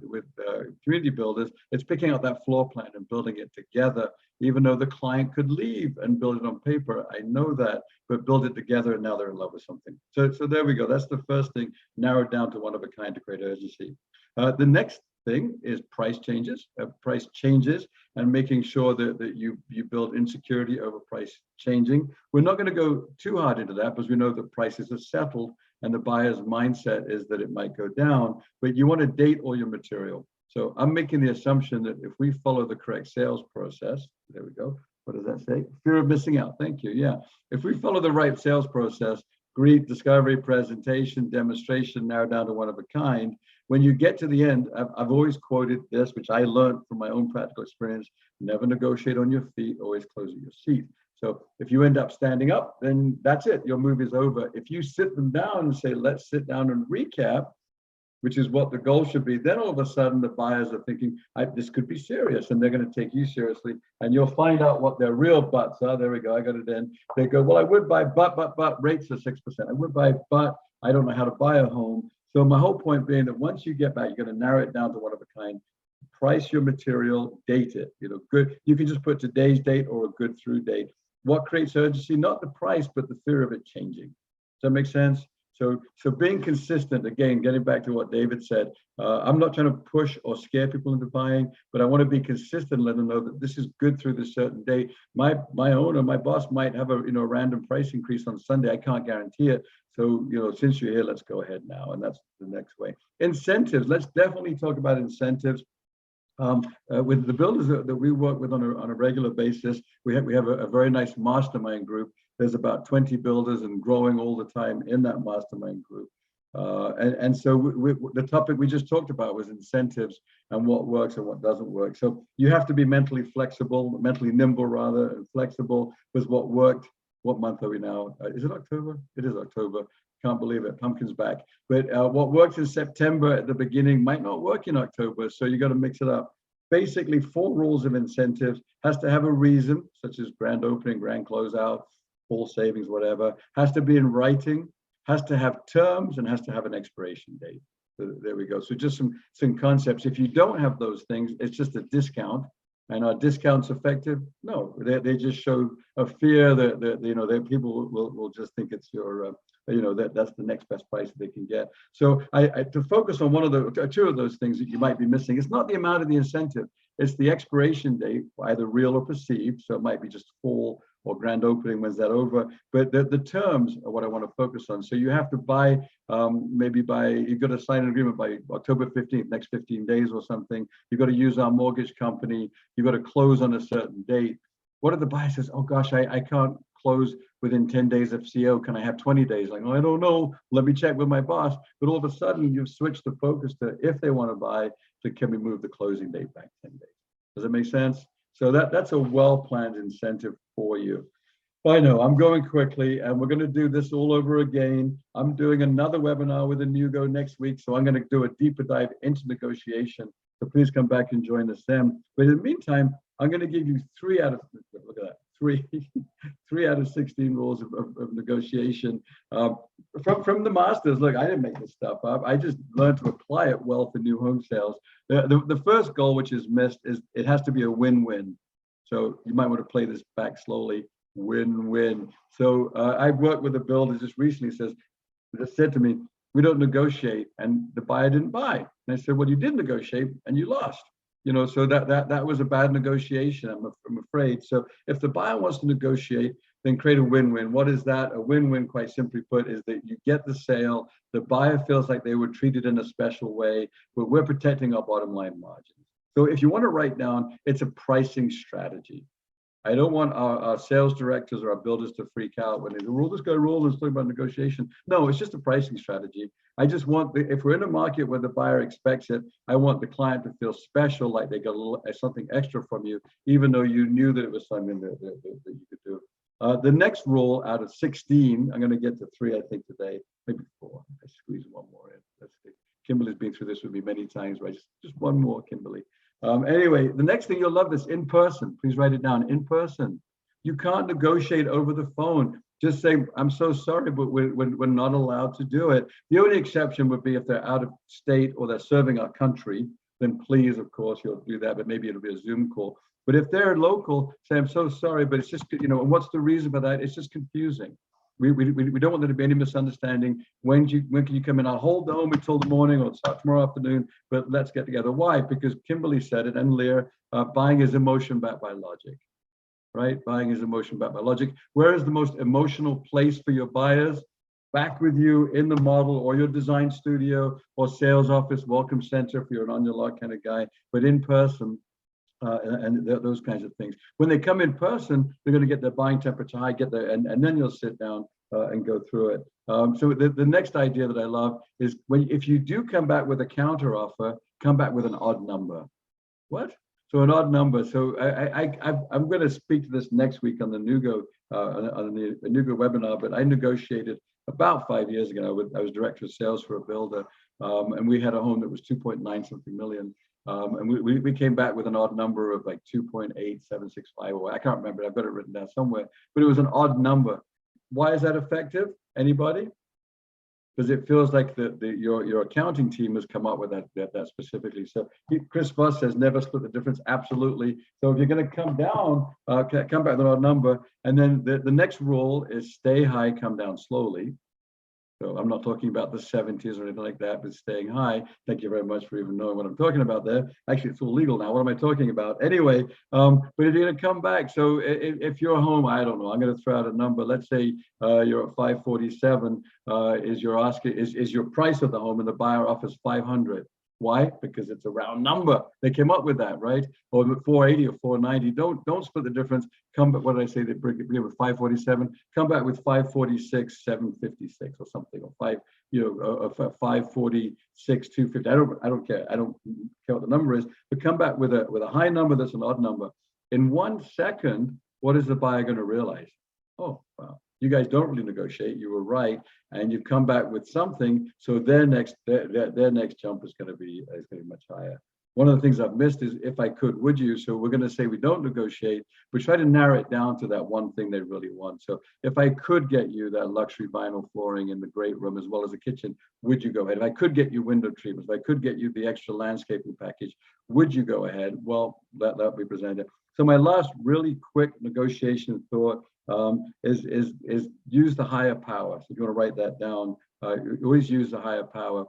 community builders. It's picking out that floor plan and building it together, even though the client could leave and build it on paper. I know that, but build it together and now they're in love with something. So there we go. That's the first thing, narrowed down to one of a kind to create urgency. The next thing is price changes and making sure that you build insecurity over price changing. We're not going to go too hard into that because we know that prices are settled and the buyer's mindset is that it might go down, but you want to date all your material. So I'm making the assumption that if we follow the correct sales process, there we go. What does that say? Fear of missing out. Thank you. Yeah. If we follow the right sales process, greet, discovery, presentation, demonstration, narrow down to one of a kind. When you get to the end, I've always quoted this, which I learned from my own practical experience: never negotiate on your feet, always close at your seat. So if you end up standing up, then that's it. Your move is over. If you sit them down and say, let's sit down and recap, which is what the goal should be, then all of a sudden the buyers are thinking, this could be serious, and they're going to take you seriously, and you'll find out what their real buts are. There we go, I got it in. They go, well, I would buy, but rates are 6%. I would buy, but I don't know how to buy a home. So my whole point being that once you get back, you're going to narrow it down to one of a kind. Price your material, date it. You know, good. You can just put today's date or a good through date. What creates urgency? Not the price, but the fear of it changing. Does that make sense? So being consistent, again, getting back to what David said, I'm not trying to push or scare people into buying, but I want to be consistent and let them know that this is good through this certain date. My owner, my boss might have a random price increase on Sunday. I can't guarantee it. So, since you're here, let's go ahead now. And that's the next way. Incentives. Let's definitely talk about incentives. With the builders that we work with on a regular basis, we have a very nice mastermind group. There's about 20 builders and growing all the time in that mastermind group. And so the topic we just talked about was incentives and what works and what doesn't work. So you have to be mentally nimble rather, and flexible with what worked. What month are we now? Is it October? It is October. Can't believe it. Pumpkin's back. But what works in September at the beginning might not work in October. So you got to mix it up. Basically, 4 rules of incentives: has to have a reason, such as grand opening, grand closeout. full savings, whatever, has to be in writing, has to have terms, and has to have an expiration date. So there we go. So just some concepts. If you don't have those things, it's just a discount. And are discounts effective? No, they just show a fear that that people will just think it's your that's the next best price that they can get. So I to focus on two of those things that you might be missing. It's not the amount of the incentive, it's the expiration date, either real or perceived. So it might be just fall or grand opening, when's that over? But the terms are what I want to focus on. So you have to buy, you've got to sign an agreement by October 15th, next 15 days or something. You've got to use our mortgage company. You've got to close on a certain date. What if the buyer says, oh gosh, I can't close within 10 days of CO. Can I have 20 days? Like, oh, I don't know. Let me check with my boss. But all of a sudden you've switched the focus to, if they want to buy, to can we move the closing date back 10 days? Does that make sense? So that's a well-planned incentive for you. I know I'm going quickly, and we're going to do this all over again. I'm doing another webinar with Inugo next week, so I'm going to do a deeper dive into negotiation. So please come back and join us then. But in the meantime, I'm going to give you three out of 16 rules of negotiation from the masters. Look, I didn't make this stuff up. I just learned to apply it well for new home sales. The first goal, which is missed, is it has to be a win-win. So you might want to play this back slowly. Win-win. So I've worked with a builder just recently said to me, we don't negotiate, and the buyer didn't buy. And I said, well, you did negotiate and you lost. So that was a bad negotiation, I'm afraid. So if the buyer wants to negotiate, then create a win-win. What is that? A win-win, quite simply put, is that you get the sale, the buyer feels like they were treated in a special way, but we're protecting our bottom line margins. So if you want to write down, it's a pricing strategy. I don't want our sales directors or our builders to freak out when they go, this guy Roland's talking about negotiation. No, it's just a pricing strategy. I just want, if we're in a market where the buyer expects it, I want the client to feel special, like they got something extra from you, even though you knew that it was something that you could do. The next rule out of 16, I'm going to get to 3, I think, today, maybe 4. I squeeze one more in. Let's see. Kimberly's been through this with me many times, right? Just one more, Kimberly. Anyway, the next thing, you'll love this, in person. Please write it down, in person. You can't negotiate over the phone. Just say, I'm so sorry, but we're not allowed to do it. The only exception would be if they're out of state or they're serving our country, then please, of course, you'll do that, but maybe it'll be a Zoom call. But if they're local, say, I'm so sorry, but it's just, and what's the reason for that? It's just confusing. We don't want there to be any misunderstanding. When can you come in? I'll hold the home until the morning or start tomorrow afternoon, but let's get together. Why? Because Kimberly said it, and Leah, buying is emotion backed by logic, right? Buying is emotion backed by logic. Where is the most emotional place for your buyers? Back with you in the model or your design studio or sales office, welcome center if you're an on your lot kind of guy, but in person. And those kinds of things. When they come in person, they're going to get their buying temperature high, get there, and then you'll sit down and go through it. So the next idea that I love is if you do come back with a counter offer, come back with an odd number. What? So an odd number. So I'm going to speak to this next week on the Inugo webinar, but I negotiated about 5 years ago. I was director of sales for a builder, and we had a home that was 2.9 something million. And we came back with an odd number of like 2.8765, or I can't remember. I've got it written down somewhere, but it was an odd number. Why is that effective? Anybody? Because it feels like your accounting team has come up with that specifically. So Chris Voss says never split the difference. Absolutely. So if you're going to come down, come back with an odd number, and then the next rule is stay high, come down slowly. So I'm not talking about the 70s or anything like that, but staying high. Thank you very much for even knowing what I'm talking about there. Actually, it's all legal now. What am I talking about? Anyway, but if you're going to come back, so if you're home, I don't know, I'm going to throw out a number. Let's say you're at 547, is your price of the home, and the buyer offers 500. Why? Because it's a round number. They came up with that, right? Or 480 or 490. Don't split the difference. Come back. What did I say? They bring it with 547. Come back with 546, 756 or something, or 546, 250. I don't care. I don't care what the number is. But come back with a high number that's an odd number. In 1 second, what is the buyer going to realize? Oh, wow. You guys don't really negotiate. You were right, and you've come back with something. So their next jump is going to be much higher. one of the things I've missed is if I could, would you? So we're going to say we don't negotiate, but try to narrow it down to that one thing they really want. So if I could get you that luxury vinyl flooring in the great room as well as a kitchen, would you go ahead? If I could get you window treatments, if I could get you the extra landscaping package, would you go ahead? Well, that'll be presented. So my last really quick negotiation thought is use the higher power. So if you want to write that down, always use the higher power.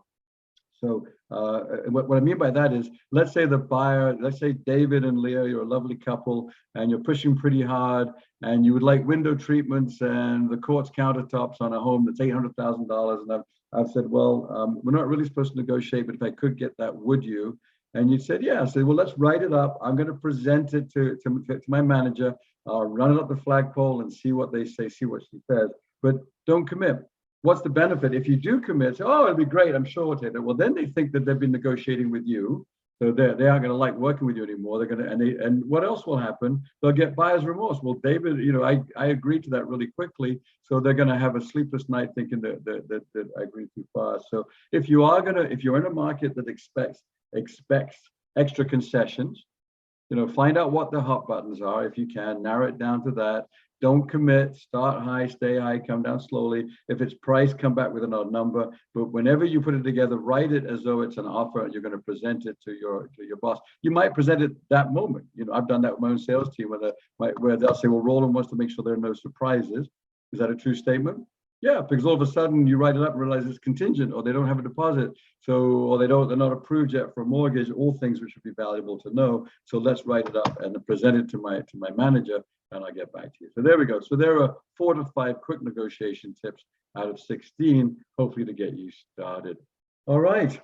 So what I mean by that is, let's say the buyer, let's say David and Leah, you're a lovely couple and you're pushing pretty hard and you would like window treatments and the quartz countertops on a home that's $800,000. And I've said, well, we're not really supposed to negotiate, but if I could get that, would you? And you said, yeah. I said, well, let's write it up. I'm going to present it to my manager. I'll run it up the flagpole and see what they say, see what she says, but don't commit. What's the benefit? If you do commit, say, oh, it'd be great, I'm sure we'll take that. Well, then they think that they've been negotiating with you. So they aren't going to like working with you anymore. They're going to, and what else will happen? They'll get buyer's remorse. Well, David, I agreed to that really quickly. So they're going to have a sleepless night thinking that I agreed too fast. So if you're in a market that expects extra concessions, find out what the hot buttons are. If you can, narrow it down to that. Don't commit, start high, stay high, come down slowly. If it's price, come back with an odd number. But whenever you put it together, write it as though it's an offer and you're going to present it to your boss. You might present it that moment. I've done that with my own sales team where they'll say, well, Roland wants to make sure there are no surprises. Is that a true statement? Yeah, because all of a sudden you write it up and realize it's contingent, or they don't have a deposit. Or they're not approved yet for a mortgage, all things which would be valuable to know. So let's write it up and present it to my manager, and I'll get back to you. So there we go. So there are 4 to 5 quick negotiation tips out of 16, hopefully to get you started. All right,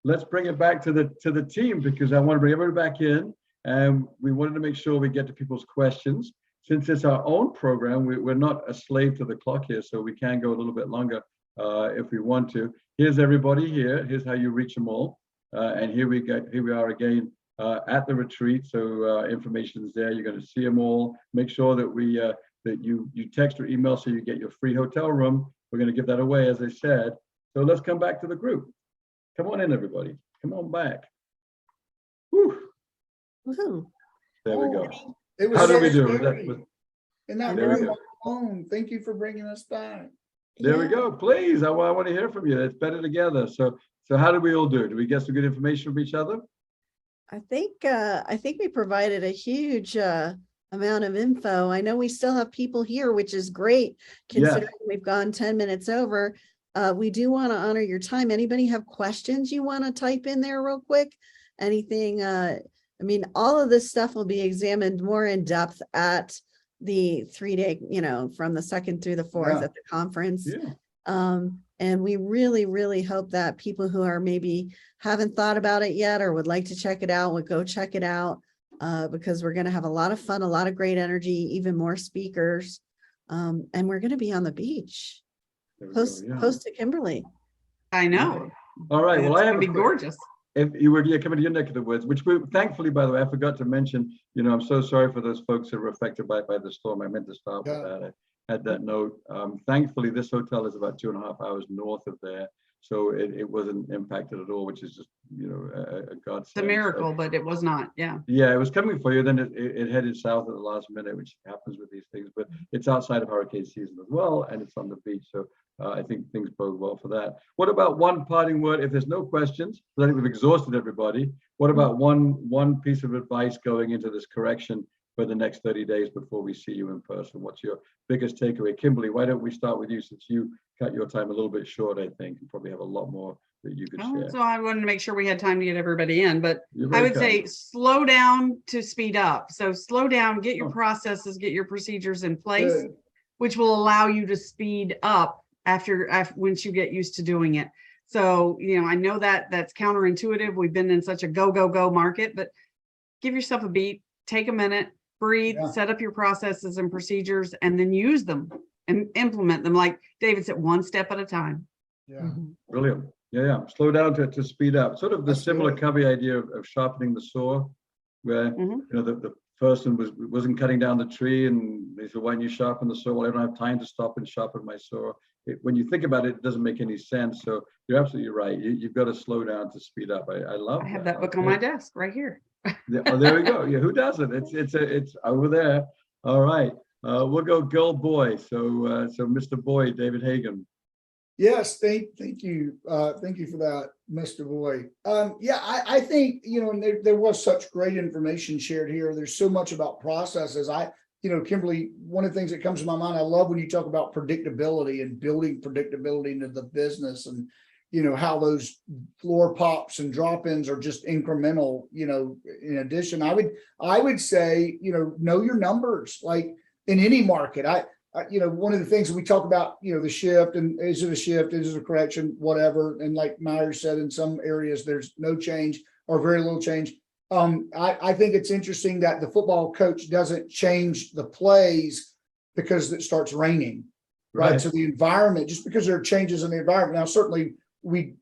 let's bring it back to the team, because I want to bring everybody back in, and we wanted to make sure we get to people's questions. Since it's our own program, we're not a slave to the clock here, so we can go a little bit longer if we want to. Here's everybody here. Here's how you reach them all. And here we are again at the retreat. So information is there. You're going to see them all. Make sure that that you text or email so you get your free hotel room. We're going to give that away, as I said. So let's come back to the group. Come on in, everybody. Come on back. Whew. Woohoo. There we go. It was How so did we do? scary. In that There we room go. alone. Thank you for bringing us back. There we go. Please, I want to hear from you. It's better together. So how did we all do? Did we get some good information from each other? I think we provided a huge amount of info. I know we still have people here, which is great considering we've gone 10 minutes over. We do want to honor your time. Anybody have questions you want to type in there real quick? Anything? I mean, all of this stuff will be examined more in depth at the 3-day, from the 2nd through the 4th at the conference. Yeah. And we really, really hope that people who are maybe haven't thought about it yet or would like to check it out would go check it out, because we're going to have a lot of fun, a lot of great energy, even more speakers. And we're going to be on the beach, close to Kimberly. I know. All right. Well, It's I have gonna be gorgeous. If you were coming to your neck of the woods, which thankfully, by the way, I forgot to mention, I'm so sorry for those folks that were affected by the storm. I meant to start with that. I had that note. Thankfully, this hotel is about 2.5 hours north of there. So it wasn't impacted at all, which is just, a godsend. It's a miracle, but it was not. Yeah. Yeah, it was coming for you. Then it headed south at the last minute, which happens with these things. But it's outside of hurricane season as well, and it's on the beach. So I think things bode well for that. What about one parting word? If there's no questions, because I think we've exhausted everybody. What about one piece of advice going into this correction for the next 30 days before we see you in person? What's your biggest takeaway? Kimberly, why don't we start with you, since you cut your time a little bit short, I think, and probably have a lot more that you could share. So I wanted to make sure we had time to get everybody in, but I would say slow down to speed up. So slow down, get your processes, get your procedures in place, which will allow you to speed up after once you get used to doing it. So, I know that's counterintuitive. We've been in such a go market, but give yourself a beat, take a minute, breathe, set up your processes and procedures, and then use them and implement them. Like David said, one step at a time. Yeah. Brilliant. Yeah. Slow down to speed up. Sort of the similar Covey idea of sharpening the saw, where the person wasn't cutting down the tree, and they said, "Why don't you sharpen the saw?" Well, I don't have time to stop and sharpen my saw. when you think about it, it doesn't make any sense. So you're absolutely right. You've got to slow down to speed up. I love I have that book on my desk right here. Oh, there we go. Yeah, who doesn't? It's over there. All right. We'll go girl boy. So Mr. Boy, David Hagan. Yes, thank you. Thank you for that, Mr. Boy. Yeah, I think, and there was such great information shared here. There's so much about processes. Kimberly, one of the things that comes to my mind, I love when you talk about predictability and building predictability into the business, and how those floor pops and drop-ins are just incremental. In addition, I would say, know your numbers. Like in any market, one of the things that we talk about, the shift, and is it a shift, is it a correction, whatever. And like Myers said, in some areas there's no change or very little change. I think it's interesting that the football coach doesn't change the plays because it starts raining, right? So the environment, just because there are changes in the environment. Now, certainly we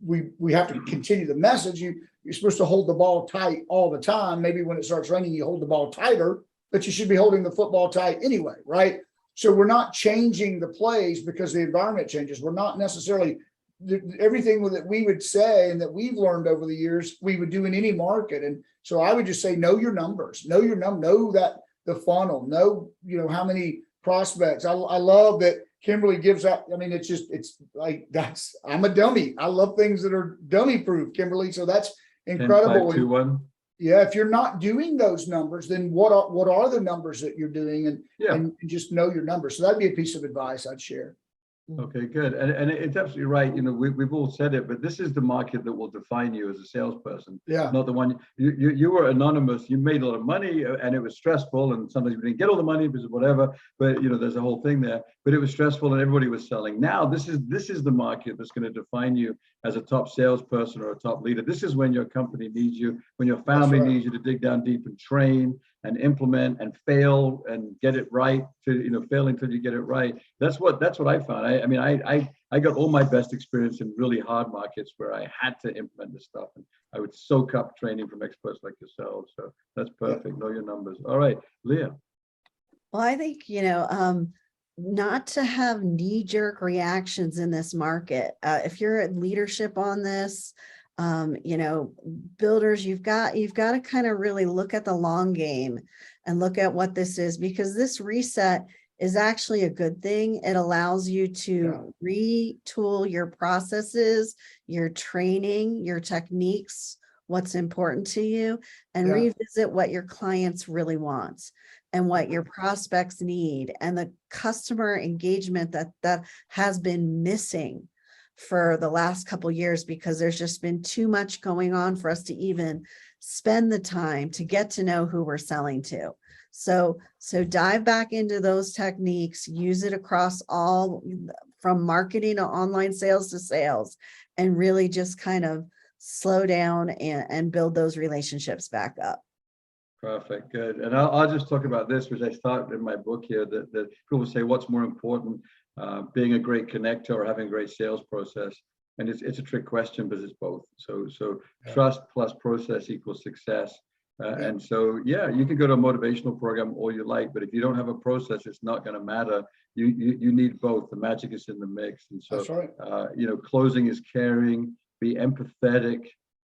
have to continue the message. You're supposed to hold the ball tight all the time. Maybe when it starts raining, you hold the ball tighter, but you should be holding the football tight anyway, right? So we're not changing the plays because the environment changes. We're not necessarily everything that we would say and that we've learned over the years, we would do in any market. And so I would just say, know your numbers, know that the funnel, know, how many prospects. I love that Kimberly gives out. I mean, it's like, I'm a dummy. I love things that are dummy proof, Kimberly. So that's incredible. 10, 5, 2, 1. Yeah, if you're not doing those numbers, then what are the numbers that you're doing, and just know your numbers. So that'd be a piece of advice I'd share. Okay, good. And it's absolutely right. We've all said it, but this is the market that will define you as a salesperson. Yeah. Not the one you were anonymous. You made a lot of money, and it was stressful, and sometimes you didn't get all the money because of whatever. But there's a whole thing there. But it was stressful, and everybody was selling. Now this is the market that's going to define you as a top salesperson or a top leader. This is when your company needs you, when your family needs you to dig down deep and train and implement and fail and get it right, to fail until you get it right. That's what I found. I got all my best experience in really hard markets where I had to implement this stuff, and I would soak up training from experts like yourselves. So that's perfect. Know your numbers. All right, Leah. Well, I think, not to have knee-jerk reactions in this market. If you're at leadership on this, builders, you've got to kind of really look at the long game and look at what this is, because this reset is actually a good thing. It allows you to retool your processes, your training, your techniques, what's important to you, and revisit what your clients really want and what your prospects need, and the customer engagement that has been missing for the last couple of years, because there's just been too much going on for us to even spend the time to get to know who we're selling to. So dive back into those techniques, use it across all, from marketing to online sales to sales, and really just kind of slow down and build those relationships back up. Perfect, good. And I'll just talk about this, which I start in my book here, that people say, what's more important, being a great connector or having a great sales process? And it's a trick question, but it's both. So trust plus process equals success. And so, you can go to a motivational program all you like, but if you don't have a process, it's not going to matter. You need both. The magic is in the mix. And so, closing is caring, be empathetic.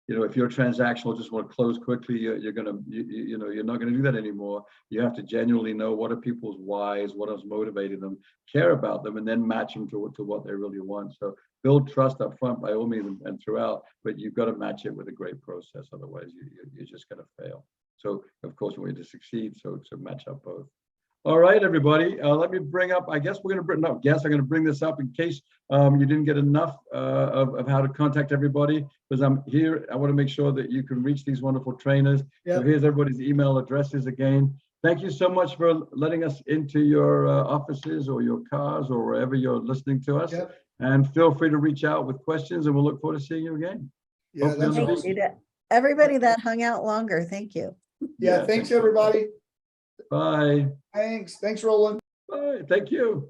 If you're transactional, just want to close quickly, you're not going to do that anymore. You have to genuinely know what are people's whys, what is motivating them, care about them, and then match them to what they really want. So build trust up front by all means and throughout, but you've got to match it with a great process. Otherwise, you're just going to fail. So of course, we want you to succeed. So match up both. All right, everybody. Let me bring up. I guess we're going to bring up. I'm going to bring this up in case you didn't get enough of how to contact everybody, because I'm here. I want to make sure that you can reach these wonderful trainers. So here's everybody's email addresses again. Thank you so much for letting us into your offices or your cars or wherever you're listening to us. And feel free to reach out with questions, and we'll look forward to seeing you again. That's Thank you to everybody that hung out longer. Thank you. Thanks everybody. Bye. Thanks, Roland. Bye. Thank you.